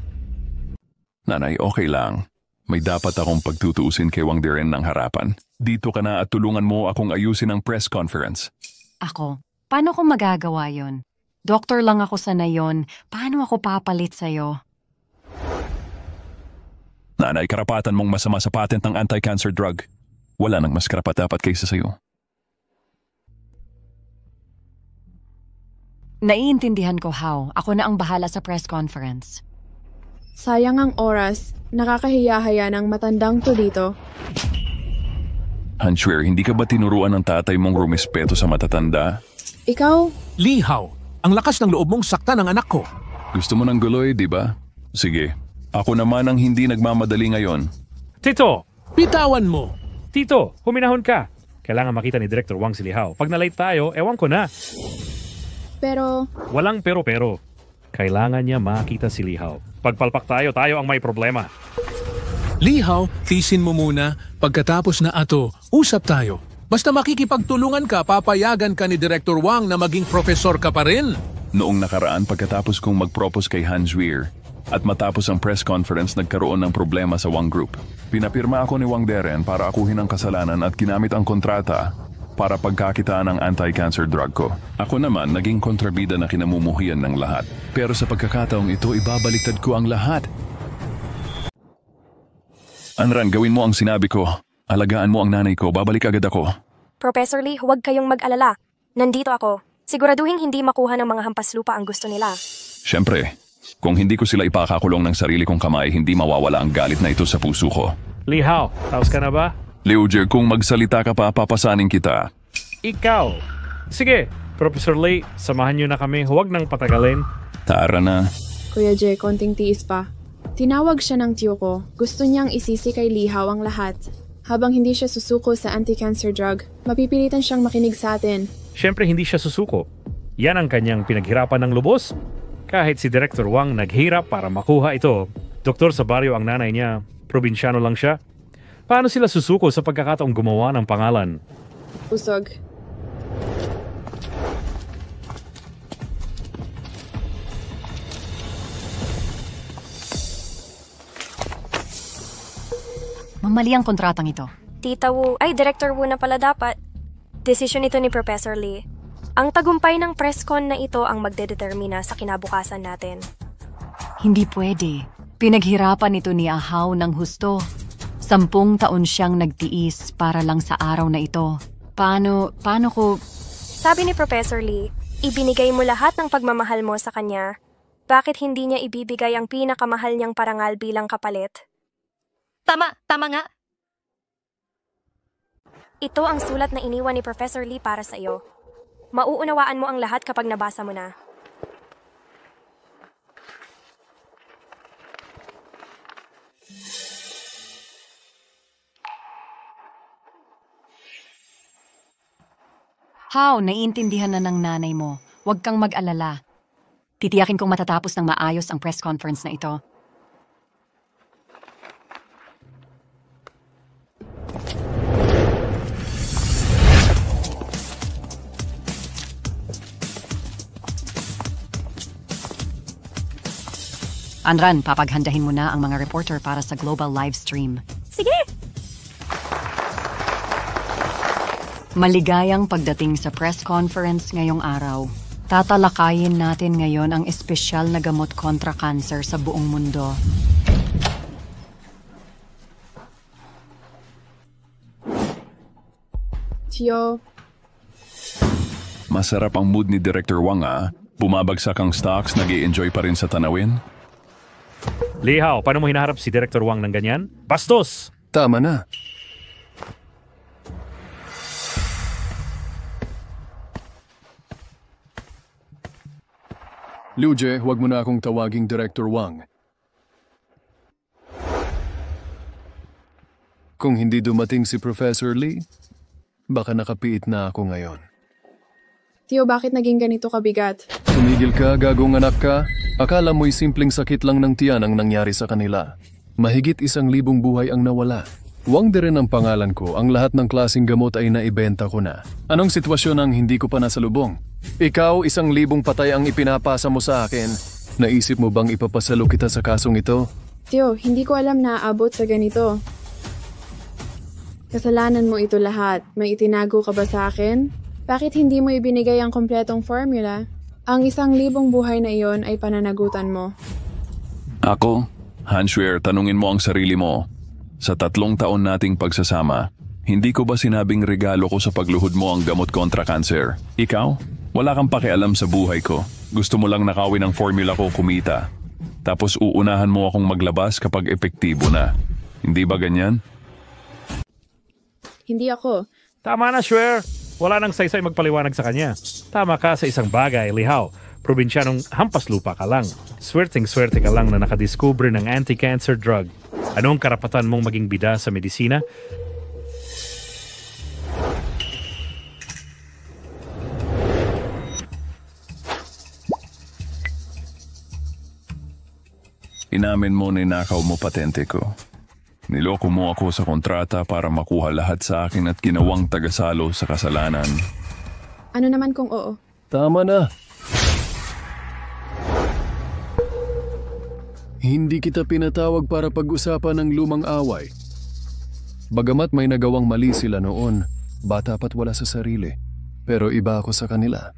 Nanay, okay lang. May dapat akong pagtutuusin kay Wang Deren ng harapan. Dito ka na at tulungan mo akong ayusin ang press conference. Ako? Paano ko magagawa yon? Doktor lang ako sa nayon. Paano ako papalit sa'yo? Nanay, karapatan mong masama sa patent ng anti-cancer drug. Wala nang mas karapat-dapat kaysa sa'yo. Naiintindihan ko, Hao. Ako na ang bahala sa press conference. Sayang ang oras. Nakakahiya-haya ng matandang to dito. Hanswer, hindi ka ba tinuruan ng tatay mong rumispeto sa matatanda? Ikaw? Lihaw, ang lakas ng loob mong saktan ng anak ko. Gusto mo ng guloy, di ba? Sige, ako naman ang hindi nagmamadali ngayon. Tito! Bitawan mo! Tito, huminahon ka. Kailangan makita ni Director Wang si Li Hao. Pag na-late tayo, ewan ko na. Pero... Walang pero-pero. Kailangan niya makita si Li Hao. Pagpalpak tayo ang may problema. Lihaw, tisin mo muna. Pagkatapos na ato, usap tayo. Basta makikipagtulungan ka, papayagan ka ni Director Wang na maging profesor ka pa rin. Noong nakaraan, pagkatapos kong mag-propose kay Hanswer at matapos ang press conference, nagkaroon ng problema sa Wang Group. Pinapirma ako ni Wang Deren para akuhin ang kasalanan at ginamit ang kontrata para pagkakitaan ang anti-cancer drug ko. Ako naman naging kontrabida na kinamumuhian ng lahat. Pero sa pagkakataong ito, ibabaliktad ko ang lahat. Anran, gawin mo ang sinabi ko. Alagaan mo ang nanay ko, babalik agad ako. Professor Lee, huwag kayong mag-alala. Nandito ako. Siguraduhin hindi makuha ng mga hampas lupa ang gusto nila. Siyempre, kung hindi ko sila ipakakulong ng sarili kong kamay, hindi mawawala ang galit na ito sa puso ko. Li Hao, taos ka na ba? Liujer, kung magsalita ka pa, papasanin kita. Ikaw! Sige, Professor Lee, samahan niyo na kami. Huwag nang patagalin. Tara na. Kuya Jay, konting tiis pa. Tinawag siya ng tiyo ko. Gusto niyang isisi kay Li Hao ang lahat. Habang hindi siya susuko sa anti-cancer drug, mapipilitan siyang makinig sa atin. Siyempre hindi siya susuko. Yan ang kanyang pinaghirapan ng lubos. Kahit si Director Wang naghirap para makuha ito. Doktor sa baryo ang nanay niya. Probinsyano lang siya. Paano sila susuko sa pagkakataong gumawa ng pangalan? Usog. Mamali ang kontratang ito. Tita Wu, ay Director Wu na pala dapat. Desisyon ito ni Professor Lee. Ang tagumpay ng presscon na ito ang magdedetermina sa kinabukasan natin. Hindi pwede. Pinaghirapan ito ni Ahau ng husto. 10 taon siyang nagtiis para lang sa araw na ito. Paano ko... Sabi ni Professor Lee, ibinigay mo lahat ng pagmamahal mo sa kanya. Bakit hindi niya ibibigay ang pinakamahal niyang parangal bilang kapalit? Tama nga. Ito ang sulat na iniwan ni Professor Lee para sa iyo. Mauunawaan mo ang lahat kapag nabasa mo na. Hao, naiintindihan na ng nanay mo. Huwag kang mag-alala. Titiyakin kong matatapos ng maayos ang press conference na ito. Anran, papaghandahin mo na ang mga reporter para sa global live stream. Sige! Maligayang pagdating sa press conference ngayong araw. Tatalakayin natin ngayon ang espesyal na gamot kontra cancer sa buong mundo. Tiyo, Masarap ang mood ni Director Wang Bumabagsak ang stocks, nag-i-enjoy pa rin sa tanawin. Li Hao, paano mo hinaharap si Director Wang ng ganyan? Bastos! Tama na. Liuje, huwag mo na akong tawaging Director Wang. Kung hindi dumating si Professor Lee, baka nakapiit na ako ngayon. Tiyo, bakit naging ganito kabigat? Tumigil ka, gagong anak ka. Akala mo'y simpleng sakit lang ng tiyan ang nangyari sa kanila. Mahigit 1,000 buhay ang nawala. Wang de rin ang pangalan ko, ang lahat ng klaseng gamot ay naibenta ko na. Anong sitwasyon ang hindi ko pa nasalubong? Ikaw, 1,000 patay ang ipinapasa mo sa akin. Naisip mo bang ipapasalo kita sa kasong ito? Tiyo, hindi ko alam na aabot sa ganito. Kasalanan mo ito lahat. May itinago ka ba sa akin? Bakit hindi mo ibinigay ang kompletong formula? Ang 1,000 buhay na iyon ay pananagutan mo. Ako, Hanswear, tanungin mo ang sarili mo. Sa 3 taon nating pagsasama, hindi ko ba sinabing regalo ko sa pagluhod mo ang gamot kontra cancer? Ikaw? Wala kang pakialam sa buhay ko. Gusto mo lang nakawin ang formula ko kumita. Tapos uunahan mo akong maglabas kapag epektibo na. Hindi ba ganyan? Hindi ako. Tama na, Swear. Wala nang saysay magpaliwanag sa kanya. Tama ka sa isang bagay, Li Hao. Probinsyanong hampas lupa ka lang. Swerteng-swerte ka lang na nakadiskubre ng anti-cancer drug. Anong karapatan mong maging bida sa medisina? Inamin mo ninakaw mo patente ko. Niloko mo ako sa kontrata para makuha lahat sa akin at ginawang tagasalo sa kasalanan. Ano naman kung oo? Tama na. Hindi kita pinatawag para pag-usapan ng lumang away. Bagamat may nagawang mali sila noon, Bata pa't wala sa sarili. Pero iba ako sa kanila.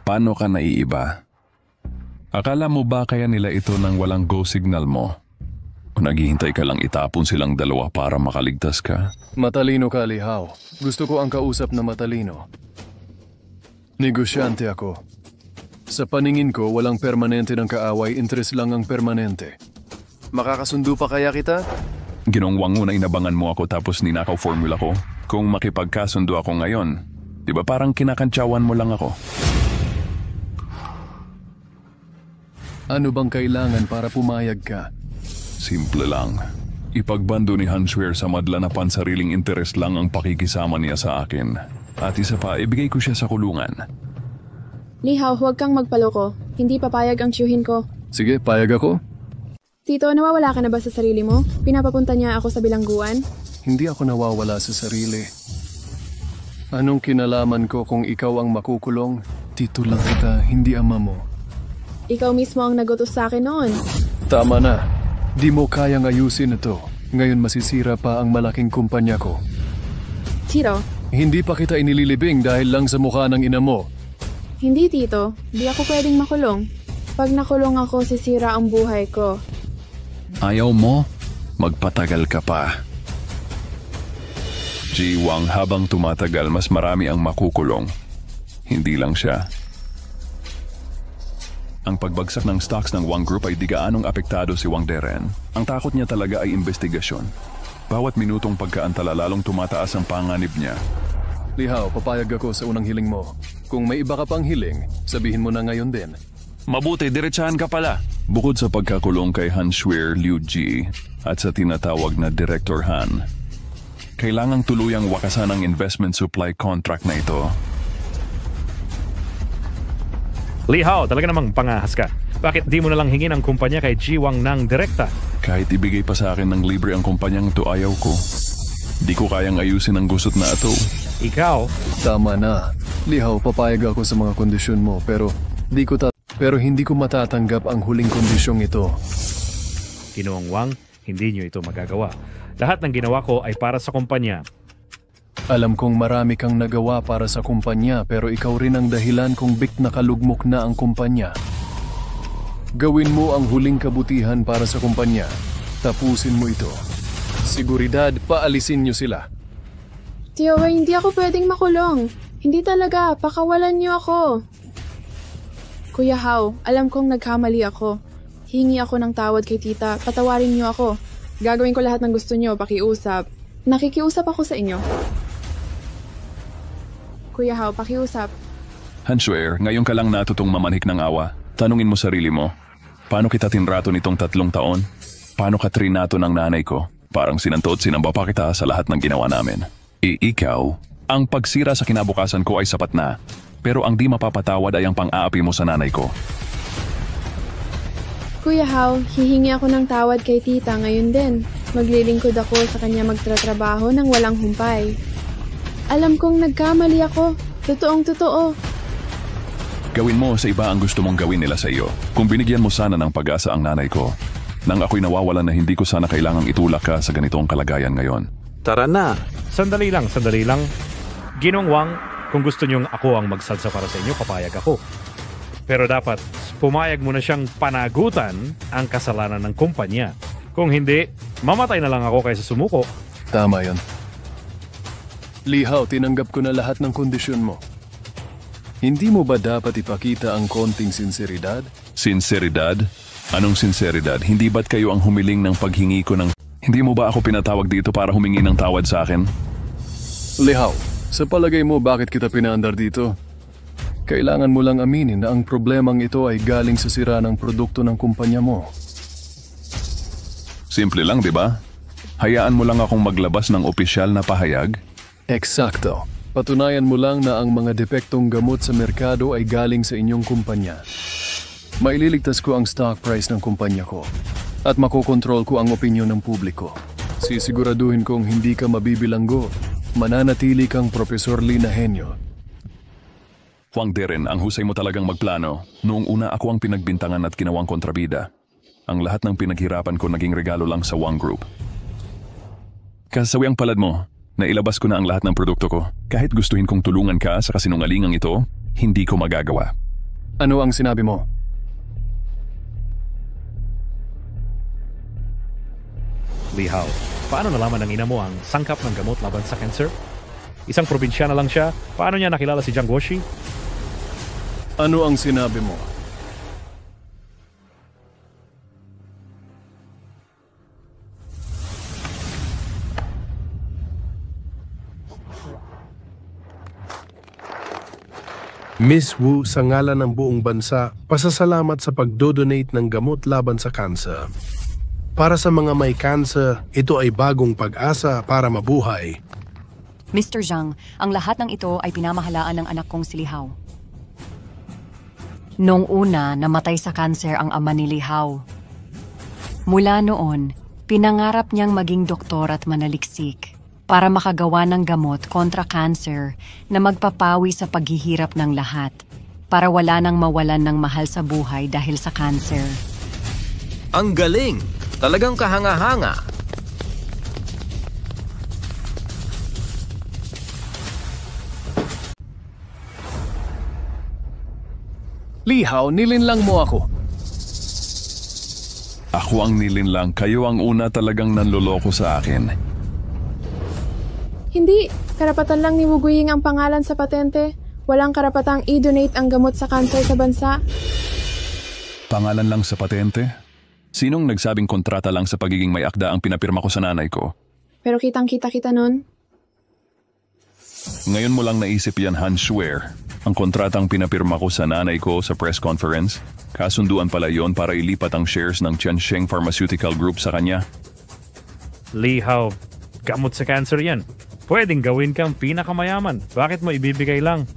Paano ka naiiba? Akala mo ba kaya nila ito nang walang go signal mo? O naghihintay ka lang itapon silang dalawa para makaligtas ka? Matalino ka, Lihaw. Gusto ko ang kausap na matalino. Negosyante ako. Sa paningin ko, walang permanente ng kaaway, interes lang ang permanente. Makakasundo pa kaya kita? Ginongwang mo na inabangan mo ako tapos ninakaw formula ko. Kung makipagkasundo ako ngayon, di ba parang kinakantsawan mo lang ako? Ano bang kailangan para pumayag ka? Simple lang. Ipagbando ni Hanswehr sa madla na pansariling interes lang ang pakikisama niya sa akin. At isa pa, ibigay ko siya sa kulungan. Lihaw, huwag kang magpaloko. Hindi papayag ang tiyuhin ko. Sige, payag ako. Tito, nawawala ka na ba sa sarili mo? Pinapapunta niya ako sa bilangguan? Hindi ako nawawala sa sarili. Anong kinalaman ko kung ikaw ang makukulong? Tito lang kita, hindi ama mo. Ikaw mismo ang nagutos sa akin noon. Tama na. Di mo kayang ayusin ito. Ngayon masisira pa ang malaking kumpanya ko. Tito? Hindi pa kita inililibing dahil lang sa mukha ng ina mo. Hindi, Tito. Di ako pwedeng makulong. Pag nakulong ako, sisira ang buhay ko. Ayaw mo? Magpatagal ka pa. Jiwang, habang tumatagal, mas marami ang makukulong. Hindi lang siya. Ang pagbagsak ng stocks ng Wang Group ay di gaanong apektado si Wang Deren. Ang takot niya talaga ay investigasyon. Bawat minutong pagkaantala lalong tumataas ang panganib niya. Lihaw, papayag ako sa unang hiling mo. Kung may iba ka pang hiling, sabihin mo na ngayon din. Mabuti, diretsahan ka pala. Bukod sa pagkakulong kay Hanswehr Liu Ji at sa tinatawag na Director Han, kailangang tuluyang wakasan ang investment supply contract na ito. Lihaw, talaga namang pangahas ka. Bakit di mo nalang hingin ang kumpanya kay Jiwang ng direkta? Kahit ibigay pa sa akin ng libre ang kumpanyang ito, ayaw ko. Di ko kayang ayusin ang gusot na ito. Ikaw? Tama na. Lihaw, papayag ako sa mga kondisyon mo pero hindi ko matatanggap ang huling kondisyong ito. Ginoong Wang, hindi nyo ito magagawa. Lahat ng ginawa ko ay para sa kumpanya. Alam kong marami kang nagawa para sa kumpanya pero ikaw rin ang dahilan kung nakalugmok na ang kumpanya. Gawin mo ang huling kabutihan para sa kumpanya. Tapusin mo ito. Seguridad, paalisin niyo sila. Tio, hindi ako pwedeng makulong. Hindi talaga, pakawalan niyo ako. Kuya Hao, alam kong nagkamali ako. Hingi ako ng tawad kay tita, patawarin niyo ako. Gagawin ko lahat ng gusto niyo, pakiusap. Nakikiusap ako sa inyo. Kuya Hao, pakiusap. Hanswehr, ngayon ka lang natutong mamanhik ng awa. Tanungin mo sarili mo, paano kita tinrato nitong 3 taon? Paano ka trinato ng nanay ko? Parang sinanto at sinamba pa kita sa lahat ng ginawa namin. Ikaw, ang pagsira sa kinabukasan ko ay sapat na. Pero ang di mapapatawad ay ang pang-aapi mo sa nanay ko. Kuya Hao, hihingi ako ng tawad kay tita ngayon din. Maglilingkod ako sa kanya magtratrabaho ng walang humpay. Alam kong nagkamali ako. Totoong totoo. Gawin mo sa iba ang gusto mong gawin nila sa iyo. Kung binigyan mo sana ng pag-asa ang nanay ko, nang ako'y nawawalan na hindi ko sana kailangang itulak ka sa ganitong kalagayan ngayon. Tara na! Sandali lang. Ginoong Wang, kung gusto niyong ako ang magsalsa para sa inyo, papayag ako. Pero dapat, pumayag mo na siyang panagutan ang kasalanan ng kumpanya. Kung hindi, mamatay na lang ako kaysa sumuko. Tama yon. Lihaw, tinanggap ko na lahat ng kondisyon mo. Hindi mo ba dapat ipakita ang konting sinseridad? Sinseridad? Anong sinseridad? Hindi ba't kayo ang humiling ng paghingi ko ng... Hindi mo ba ako pinatawag dito para humingi ng tawad sa akin? Lihaw, sa palagay mo bakit kita pinaandar dito? Kailangan mo lang aminin na ang problemang ito ay galing sa sira ng produkto ng kumpanya mo. Simple lang, di ba? Hayaan mo lang akong maglabas ng opisyal na pahayag. Eksakto. Patunayan mo lang na ang mga depektong gamot sa merkado ay galing sa inyong kumpanya. Maililigtas ko ang stock price ng kumpanya ko at makokontrol ko ang opinyon ng publiko. Sisiguraduhin kong hindi ka mabibilanggo. Mananatili kang Professor Lee na henyo. Wang Deren, ang husay mo talagang magplano. Noong una ako ang pinagbintangan at ginawang kontrabida. Ang lahat ng pinaghirapan ko naging regalo lang sa Wang Group. Kasawiang palad mo, nailabas ko na ang lahat ng produkto ko. Kahit gustuhin kong tulungan ka sa kasinungalingang ito, hindi ko magagawa. Ano ang sinabi mo? Lee Hao, paano nalaman ng ina mo ang sangkap ng gamot laban sa cancer? Isang probinsya na lang siya, paano niya nakilala si Jiang Guoxi? Ano ang sinabi mo? Miss Wu, sa ngalan ng buong bansa, pasasalamat sa pagdodonate ng gamot laban sa kanser. Para sa mga may kanser, ito ay bagong pag-asa para mabuhay. Mr. Zhang, ang lahat ng ito ay pinamahalaan ng anak kong si Li Hao. Noong una, namatay sa kanser ang ama ni Li Hao. Mula noon, pinangarap niyang maging doktor at manaliksik para makagawa ng gamot kontra cancer na magpapawi sa paghihirap ng lahat para wala nang mawalan ng mahal sa buhay dahil sa cancer. Ang galing! Talagang kahanga-hanga. Li Hao, nilinlang mo ako. Ako ang nilinlang, kayo ang una talagang nanloloko sa akin. Hindi. Karapatan lang ni Wu Guiying ang pangalan sa patente. Walang karapatang i-donate ang gamot sa cancer sa bansa. Pangalan lang sa patente? Sinong nagsabing kontrata lang sa pagiging may akda ang pinapirma ko sa nanay ko? Pero kitang-kita kita nun. Ngayon mo lang naisip yan, Han Shuer. Ang kontratang pinapirma ko sa nanay ko sa press conference, kasunduan pala yon para ilipat ang shares ng Tiansheng Pharmaceutical Group sa kanya. Lee Hao, gamot sa cancer yan. Pwedeng gawin kang pinakamayaman. Bakit mo ibibigay lang?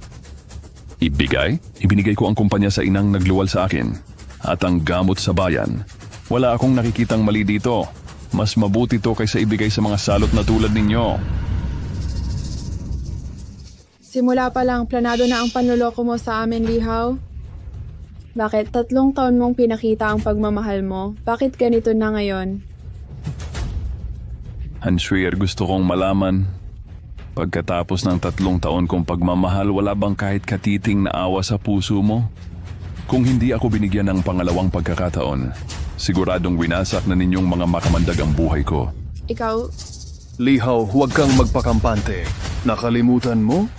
Ibigay? Ibinigay ko ang kumpanya sa inang nagluwal sa akin. At ang gamot sa bayan. Wala akong nakikitang mali dito. Mas mabuti to kaysa ibigay sa mga salot na tulad ninyo. Simula pa lang, planado na ang panloloko mo sa amin, Li Hao. Bakit 3 taon mong pinakita ang pagmamahal mo? Bakit ganito na ngayon? Han Shuer, gusto kong malaman. Pagkatapos ng 3 taon kong pagmamahal, wala bang kahit katiting na awa sa puso mo? Kung hindi ako binigyan ng pangalawang pagkakataon, siguradong winasak na ninyong mga makamandag ang buhay ko. Ikaw? Li Hao, huwag kang magpakampante. Nakalimutan mo?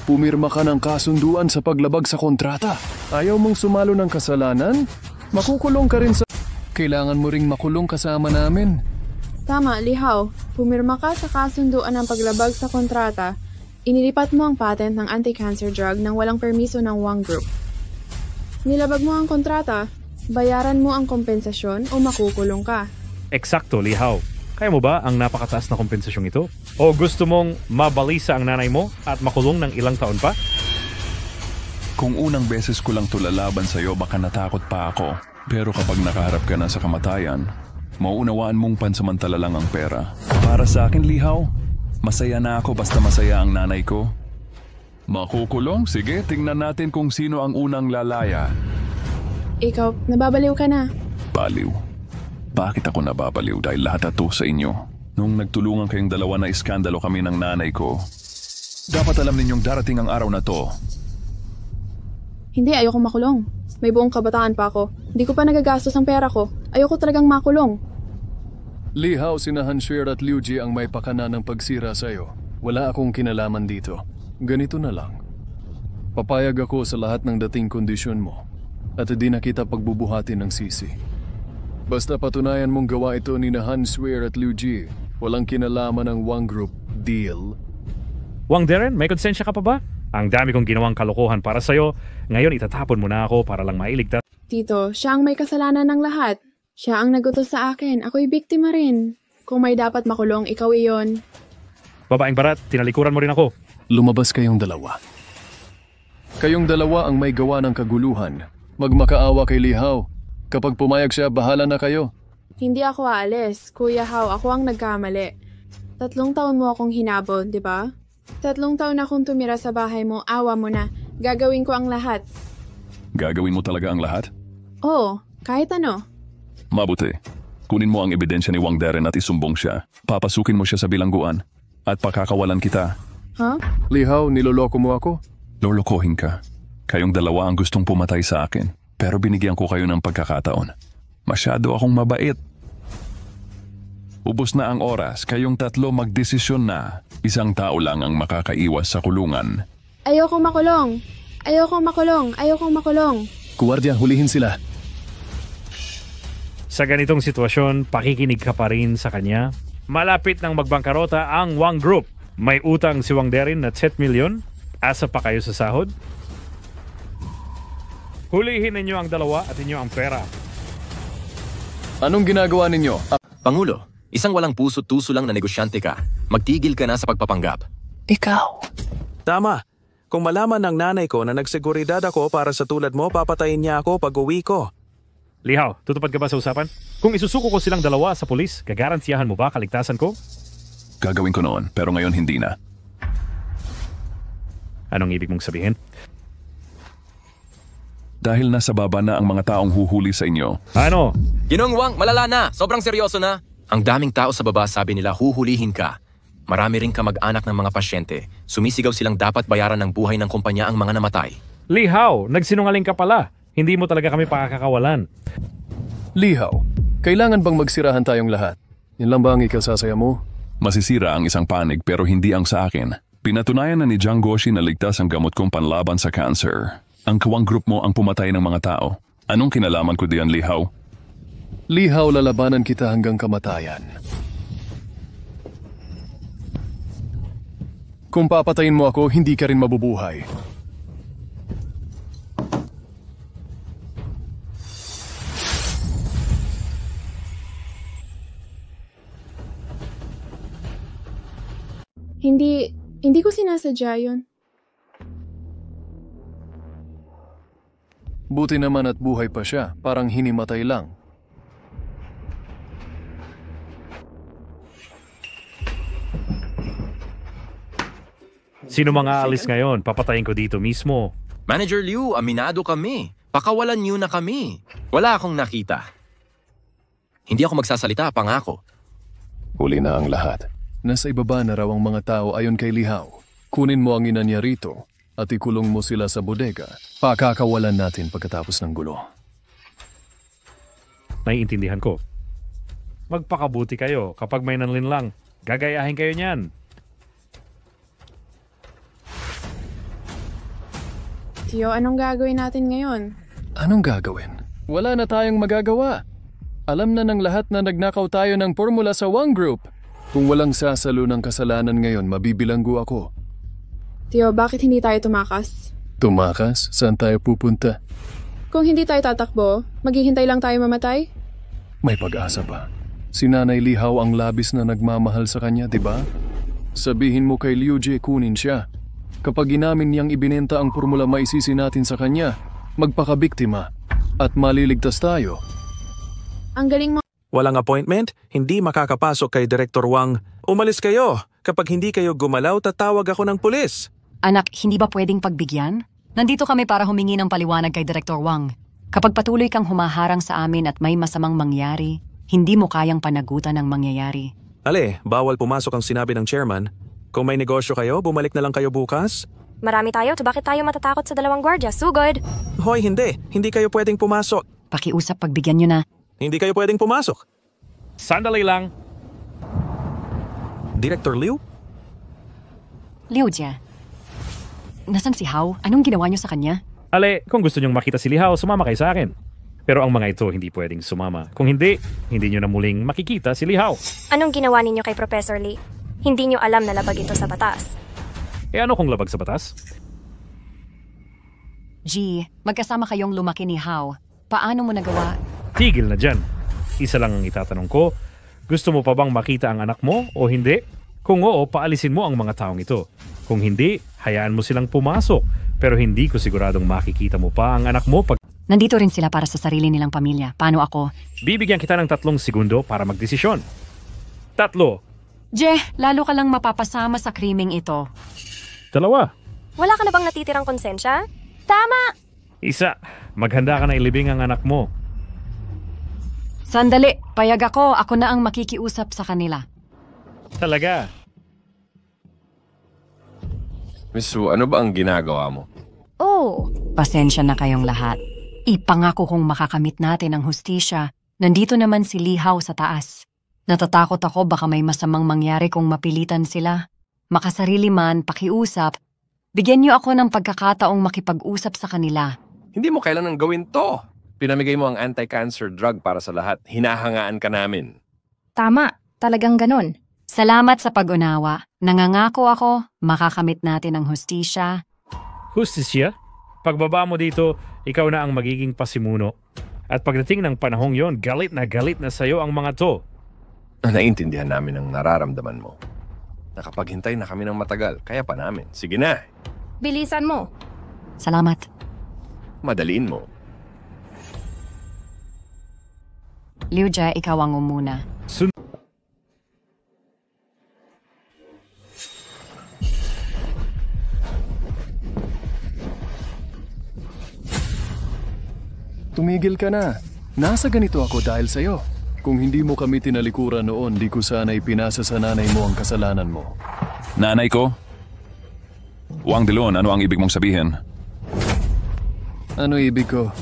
Pumirma ka ng kasunduan sa paglabag sa kontrata. Ayaw mong sumalo ng kasalanan? Makukulong ka rin sa... Kailangan mo ring makulong kasama namin. Tama, Li Hao. Pumirma ka sa kasunduan ng paglabag sa kontrata. Inilipat mo ang patent ng anti-cancer drug nang walang permiso ng Wang Group. Nilabag mo ang kontrata, bayaran mo ang kompensasyon o makukulong ka. Eksakto, Li Hao. Kaya mo ba ang napakataas na kompensasyong ito? O gusto mong mabalisa ang nanay mo at makulong ng ilang taon pa? Kung unang beses ko lang tulalaban sa'yo, baka natakot pa ako. Pero kapag nakaharap ka na sa kamatayan, mauunawaan mong pansamantala lang ang pera. Para sa akin, Li Hao, masaya na ako basta masaya ang nanay ko. Makukulong? Sige, tingnan natin kung sino ang unang lalaya. Ikaw, nababaliw ka na. Baliw? Bakit ako nababaliw? Dahil lahat ito sa inyo. Nung nagtulungan kayong dalawa na iskandalo kami ng nanay ko, dapat alam ninyong darating ang araw na to. Hindi, ayoko makulong. May buong kabataan pa ako. Hindi ko pa nagagastos ang pera ko. Ayoko talagang makulong. Li Hao, sina Han Shuer at Liu Ji ang may pakana ng pagsira sa'yo. Wala akong kinalaman dito. Ganito na lang. Papayag ako sa lahat ng dating kondisyon mo at hindi na kita pagbubuhatin ng sisi. Basta patunayan mong gawa ito ni Han Shuer at Liu Ji, walang kinalaman ng Wang Group. Deal? Wang Darren, may konsensya ka pa ba? Ang dami kong ginawang kalokohan para sa'yo. Ngayon itatapon mo na ako para lang mailigtas. Tito, siya ang may kasalanan ng lahat. Siya ang nagutos sa akin. Ako'y biktima rin. Kung may dapat makulong, ikaw iyon. Babaeng barat, tinalikuran mo rin ako. Lumabas kayong dalawa. Kayong dalawa ang may gawa ng kaguluhan. Magmakaawa kay Li Hao. Kapag pumayag siya, bahala na kayo. Hindi ako aalis. Kuya Hao, ako ang nagkamali. 3 taon mo akong hinabol, di ba? 3 taon akong tumira sa bahay mo, awa mo na. Gagawin ko ang lahat. Gagawin mo talaga ang lahat? Oo, kahit ano. Mabuti. Kunin mo ang ebidensya ni Wang Darren at isumbong siya. Papasukin mo siya sa bilangguan at pakakawalan kita. Huh? Li Hao, niloloko mo ako? Lolokohin ka. Kayong dalawa ang gustong pumatay sa akin. Pero binigyan ko kayo ng pagkakataon. Masyado akong mabait. Ubos na ang oras, kayong tatlo magdesisyon na. Isang tao lang ang makakaiwas sa kulungan. Ayokong makulong. Ayokong makulong. Ayokong makulong. Guardia, hulihin sila. Sa ganitong sitwasyon, pakikinig ka pa rin sa kanya. Malapit nang magbangkarota ang Wang Group. May utang si Wang Darren na 10 milyon. Asa pa kayo sa sahod? Hulihin ninyo ang dalawa at inyo ang pera. Anong ginagawa ninyo? Pangulo, isang walang puso-tuso lang na negosyante ka. Magtigil ka na sa pagpapanggap. Ikaw. Tama. Kung malaman ng nanay ko na nagseguridad ako para sa tulad mo, papatayin niya ako pag uwi ko. Li Hao, tutupad ka ba sa usapan? Kung isusuko ko silang dalawa sa pulis, gagarantiyahan mo ba kaligtasan ko? Gagawin ko noon, pero ngayon hindi na. Anong ibig mong sabihin? Dahil nasa baba na ang mga taong huhuli sa inyo. Ano? Ginoong Wang, malala na. Sobrang seryoso na. Ang daming tao sa baba sabi nila huhulihin ka. Marami ring kamag-anak ng mga pasyente. Sumisigaw silang dapat bayaran ng buhay ng kumpanya ang mga namatay. Li Hao, nagsinungaling ka pala. Hindi mo talaga kami pakakakawalan. Li Hao, kailangan bang magsirahan tayong lahat? Yan lang ba ang ikasasaya mo? Masisira ang isang panig pero hindi ang sa akin. Pinatunayan na ni Jiang Goshi na ligtas ang gamot kong panlaban sa cancer. Ang Wang Group mo ang pumatay ng mga tao. Anong kinalaman ko diyan, Li Hao? Li Hao, lalabanan kita hanggang kamatayan. Kung papatayin mo ako, hindi ka rin mabubuhay. Hindi ko sinasadya yun. Buti naman at buhay pa siya, parang hinimatay lang. Sino mga alis ngayon? Papatayin ko dito mismo. Manager Liu, aminado kami. Pakawalan niyo na kami. Wala akong nakita. Hindi ako magsasalita, pangako. Huli na ang lahat. Nasa ibaba na raw ang mga tao ayon kay Li Hao. Kunin mo ang ina niya rito at ikulong mo sila sa bodega. Pakakawalan natin pagkatapos ng gulo. Naiintindihan ko. Magpakabuti kayo. Kapag may nanlinlang, gagayahin kayo niyan. Tio, anong gagawin natin ngayon? Anong gagawin? Wala na tayong magagawa. Alam na ng lahat na nagnakaw tayo ng formula sa Wang Group. Kung walang sasalo ng kasalanan ngayon, mabibilanggo ako. Tio, bakit hindi tayo tumakas? Tumakas? Saan tayo pupunta? Kung hindi tayo tatakbo, maghihintay lang tayo mamatay? May pag-asa pa. Si Nanay Li Hao ang labis na nagmamahal sa kanya, di ba? Sabihin mo kay Liu Jie kunin siya. Kapag inamin niyang ibinenta ang formula, maisisi natin sa kanya. Magpakabiktima. At maliligtas tayo. Ang galing mo. Walang appointment, hindi makakapasok kay Director Wang. Umalis kayo. Kapag hindi kayo gumalaw, tatawag ako ng pulis. Anak, hindi ba pwedeng pagbigyan? Nandito kami para humingi ng paliwanag kay Director Wang. Kapag patuloy kang humaharang sa amin at may masamang mangyari, hindi mo kayang panagutan ang mangyayari. Ale, bawal pumasok ang sinabi ng chairman. Kung may negosyo kayo, bumalik na lang kayo bukas. Marami tayo, bakit tayo matatakot sa dalawang gwardya? Sugod! Hoy, hindi. Hindi kayo pwedeng pumasok. Pakiusap, pagbigyan nyo na. Hindi kayo pwedeng pumasok. Sandali lang. Director Liu? Liu Jie. Nasaan si Hao? Anong ginawa nyo sa kanya? Ale, kung gusto nyong makita si Li Hao, sumama kayo sa akin. Pero ang mga ito hindi pwedeng sumama. Kung hindi nyo na muling makikita si Li Hao. Anong ginawa ninyo kay Professor Lee? Hindi nyo alam na labag ito sa batas. Ano kung labag sa batas? G, magkasama kayong lumaki ni Hao. Paano mo nagawa? Tigil na dyan. Isa lang ang itatanong ko. Gusto mo pa bang makita ang anak mo o hindi? Kung oo, paalisin mo ang mga taong ito. Kung hindi, hayaan mo silang pumasok. Pero hindi ko siguradong makikita mo pa ang anak mo pag... Nandito rin sila para sa sarili nilang pamilya. Paano ako? Bibigyan kita ng 3 segundo para magdesisyon. 3. Je, lalo ka lang mapapasama sa krimeng ito. 2. Wala ka na bang natitirang konsensya? Tama! 1. Maghanda ka na ilibing ang anak mo. Sandali, payag ako. Ako na ang makikiusap sa kanila. Talaga? Miss Wu, ano ba ang ginagawa mo? Oh, pasensya na kayong lahat. Ipangako kong makakamit natin ang hustisya. Nandito naman si Li Hao sa taas. Natatakot ako baka may masamang mangyari kung mapilitan sila. Makasarili man, pakiusap. Bigyan niyo ako ng pagkakataong makipag-usap sa kanila. Hindi mo kailangang gawin to. Pinamigay mo ang anti-cancer drug para sa lahat. Hinahangaan ka namin. Tama, talagang ganun. Salamat sa pag-unawa. Nangangako ako, makakamit natin ang hustisya. Hustisya? Pagbaba mo dito, ikaw na ang magiging pasimuno. At pagdating ng panahong yon, galit na sa'yo ang mga to. Naintindihan namin ang nararamdaman mo. Nakapaghintay na kami ng matagal, kaya pa namin. Sige na. Bilisan mo. Salamat. Madaliin mo. Liu Jia, ikaw ang umuna. Tumigil ka na. Nasa ganito ako dahil sa'yo. Kung hindi mo kami tinalikuran noon, di ko sana ipinasa sa nanay mo ang kasalanan mo. Nanay ko? Wang Delon, ano ang ibig mong sabihin? Ano ibig ko?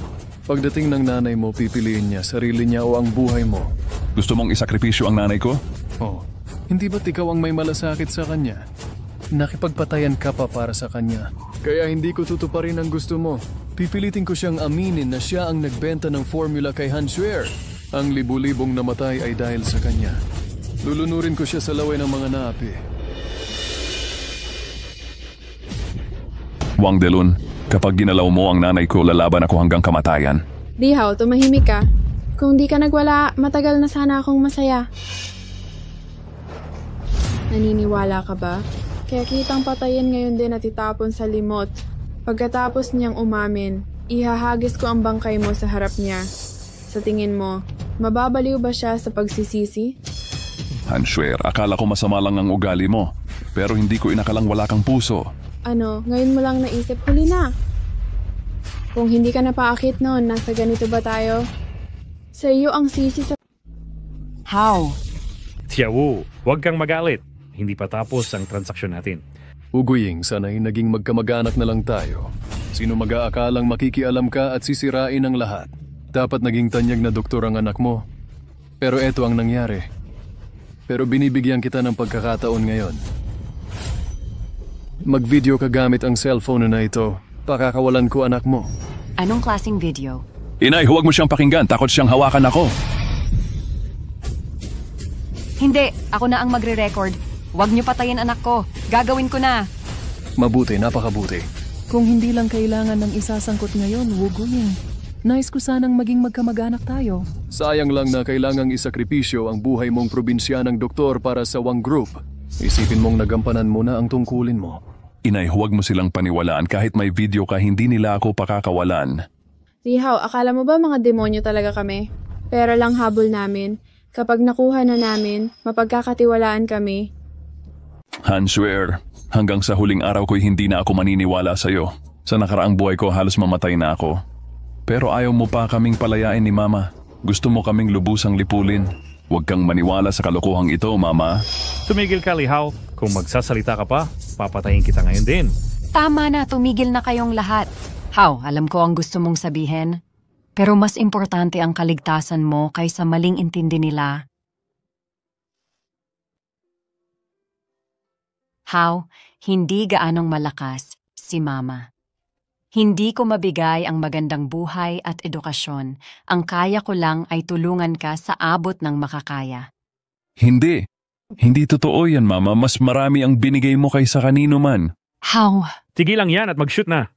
Pagdating ng nanay mo, pipiliin niya sarili niya o ang buhay mo. Gusto mong isakripisyo ang nanay ko? Oh, hindi ba't ikaw ang may malasakit sa kanya? Nakipagpatayan ka pa para sa kanya. Kaya hindi ko tutuparin ang gusto mo. Pipilitin ko siyang aminin na siya ang nagbenta ng formula kay Han Shuer. Ang libu-libong namatay ay dahil sa kanya. Lulunurin ko siya sa laway ng mga naapi. Wang Delon, kapag ginalaw mo ang nanay ko, lalaban ako hanggang kamatayan. Li Hao, tumahimik ka. Kung di ka nagwala, matagal na sana akong masaya. Naniniwala ka ba? Kaya kitang patayin ngayon din at itapon sa limot. Pagkatapos niyang umamin, ihahagis ko ang bangkay mo sa harap niya. Sa tingin mo, mababaliw ba siya sa pagsisisi? Han Shuer, akala ko masama lang ang ugali mo. Pero hindi ko inakalang wala kang puso. Ano, ngayon mo lang naisip, huli na. Kung hindi ka napaakit noon, nasa ganito ba tayo? Sa iyo ang sisi sa... How? Tia Wu, huwag kang magalit. Hindi pa tapos ang transaksyon natin. Uguying, sana'y naging magkamag-anak na lang tayo. Sino mag-aakalang makikialam ka at sisirain ang lahat? Dapat naging tanyag na doktor ang anak mo. Pero eto ang nangyari. Pero binibigyan kita ng pagkakataon ngayon. Mag-video ka gamit ang cellphone na ito. Pakakawalan ko anak mo. Anong klaseng video? Inay, huwag mo siyang pakinggan. Takot siyang hawakan ako. Hindi, ako na ang magre-record. Huwag niyo patayin anak ko. Gagawin ko na. Mabuti, napakabuti. Kung hindi lang kailangan ng isasangkot ngayon, Uguying. Nais ko sanang maging magkamag-anak tayo. Sayang lang na kailangang isakripisyo ang buhay mong probinsyanang doktor para sa Wang Group. Isipin mong nagampanan mo na ang tungkulin mo. Inay, huwag mo silang paniwalaan. Kahit may video ka, hindi nila ako pakakawalan. Li Hao, akala mo ba mga demonyo talaga kami? Pero lang habol namin. Kapag nakuha na namin, mapagkakatiwalaan kami. Han Shuer, hanggang sa huling araw ko'y hindi na ako maniniwala sa'yo. Sa nakaraang buhay ko, halos mamatay na ako. Pero ayaw mo pa kaming palayain ni Mama. Gusto mo kaming lubusang lipulin. Huwag kang maniwala sa kalokohang ito, Mama. Tumigil ka, Li Hao. Kung magsasalita ka pa, papatayin kita ngayon din. Tama na, tumigil na kayong lahat. Hao, alam ko ang gusto mong sabihin. Pero mas importante ang kaligtasan mo kaysa maling intindi nila. Hao, hindi gaanong malakas si Mama. Hindi ko mabigay ang magandang buhay at edukasyon. Ang kaya ko lang ay tulungan ka sa abot ng makakaya. Hindi. Hindi totoo yan, Mama. Mas marami ang binigay mo kaysa kanino man. How? Tigilan yan at mag-shoot na.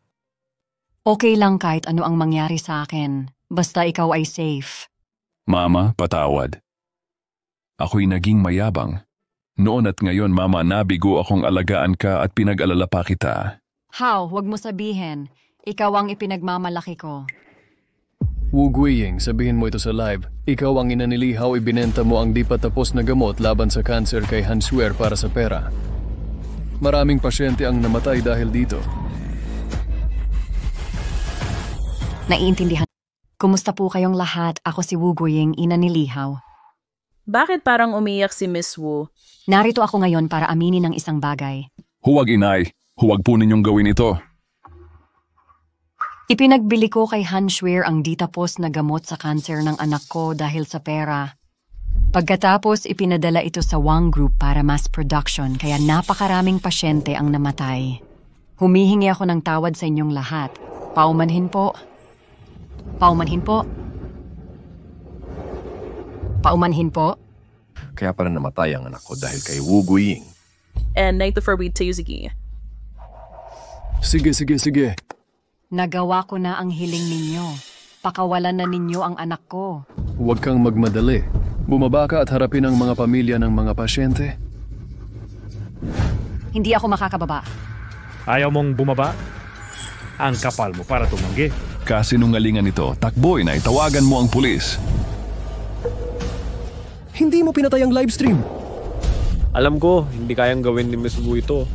Okay lang kahit ano ang mangyari sa akin. Basta ikaw ay safe. Mama, patawad. Ako'y naging mayabang. Noon at ngayon, Mama, nabigo akong alagaan ka at pinag-alala pa kita. How? Huwag mo sabihin. Ikaw ang ipinagmamalaki ko. Wu Guiying, sabihin mo ito sa live. Ikaw ang ina ni Li Hao, ibinenta mo ang di pa tapos na gamot laban sa cancer kay Han Shuer para sa pera. Maraming pasyente ang namatay dahil dito. Naiintindihan. Kumusta po kayong lahat? Ako si Wu Guiying, ina ni Lihaw. Bakit parang umiyak si Miss Wu? Narito ako ngayon para aminin ng isang bagay. Huwag inay, huwag po ninyong gawin ito. Ipinagbili ko kay Han Shuer ang ditapos na gamot sa kanser ng anak ko dahil sa pera. Pagkatapos ipinadala ito sa Wang Group para mass production kaya napakaraming pasyente ang namatay. Humihingi ako ng tawad sa inyong lahat. Paumanhin po. Paumanhin po. Paumanhin po. Kaya pala namatay ang anak ko dahil kay Wu Guiying. And Night of Read Tayuzigi. Sige. Nagawa ko na ang hiling ninyo. Pakawalan na ninyo ang anak ko. Huwag kang magmadali. Bumaba ka at harapin ang mga pamilya ng mga pasyente. Hindi ako makakababa. Ayaw mong bumaba? Ang kapal mo para tumanggi. Kasinungalingan ito. Takbo, inay. Tawagan mo ang pulis. Hindi mo pinatay ang livestream. Alam ko, hindi kayang gawin ni Miss Wu ito.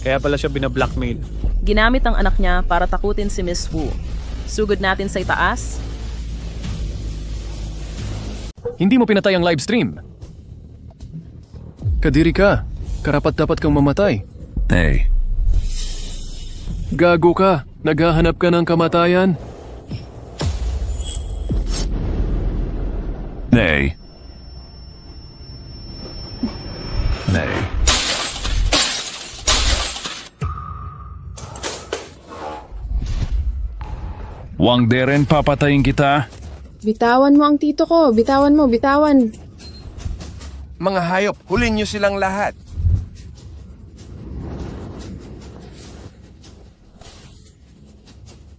Kaya pala siya binablackmail. Ginamit ang anak niya para takutin si Miss Wu. Sugod natin sa itaas. Hindi mo pinatay ang livestream. Kadiri ka. Karapat-dapat kang mamatay. Hey. Gago ka. Naghahanap ka ng kamatayan. Nay. Nay. Wang Deren, papatayin kita. Bitawan mo ang tito ko. Bitawan mo, bitawan. Mga hayop, hulin niyo silang lahat.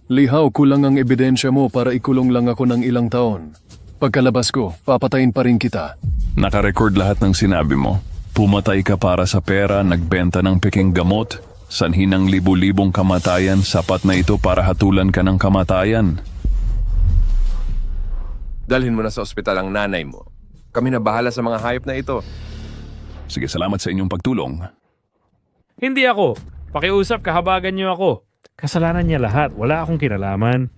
Lihaw, kulang ang ebidensya mo para ikulong lang ako ng ilang taon. Pagkalabas ko, papatayin pa rin kita. Nakarecord lahat ng sinabi mo. Pumatay ka para sa pera, nagbenta ng peking gamot, sanhi ng libu-libong kamatayan, sapat na ito para hatulan ka ng kamatayan. Dalhin mo na sa ospital ang nanay mo. Kami na bahala sa mga hayop na ito. Sige, salamat sa inyong pagtulong. Hindi ako. Pakiusap, kahabagan niyo ako. Kasalanan niya lahat. Wala akong kinalaman.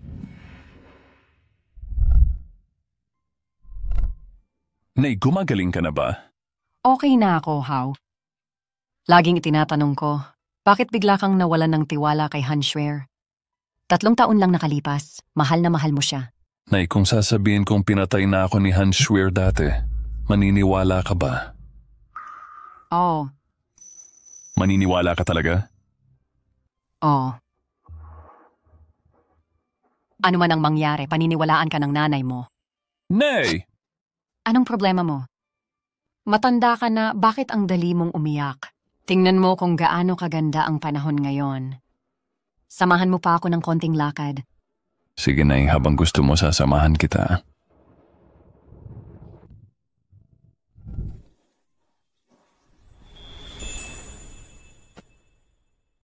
Nay, gumagaling ka na ba? Okay na ako, Hao. Laging itinatanong ko, bakit bigla kang nawalan ng tiwala kay Han Shuer? 3 taon lang nakalipas, mahal na mahal mo siya. Nay, kung sasabihin kong pinatay na ako ni Han Shuer dati, maniniwala ka ba? Oo. Maniniwala ka talaga? Oo. Ano man ang mangyari, paniniwalaan ka ng nanay mo. Nay! Anong problema mo? Matanda ka na, bakit ang dali mong umiyak? Tingnan mo kung gaano kaganda ang panahon ngayon. Samahan mo pa ako ng konting lakad. Sige, Nay, habang gusto mo sasamahan kita.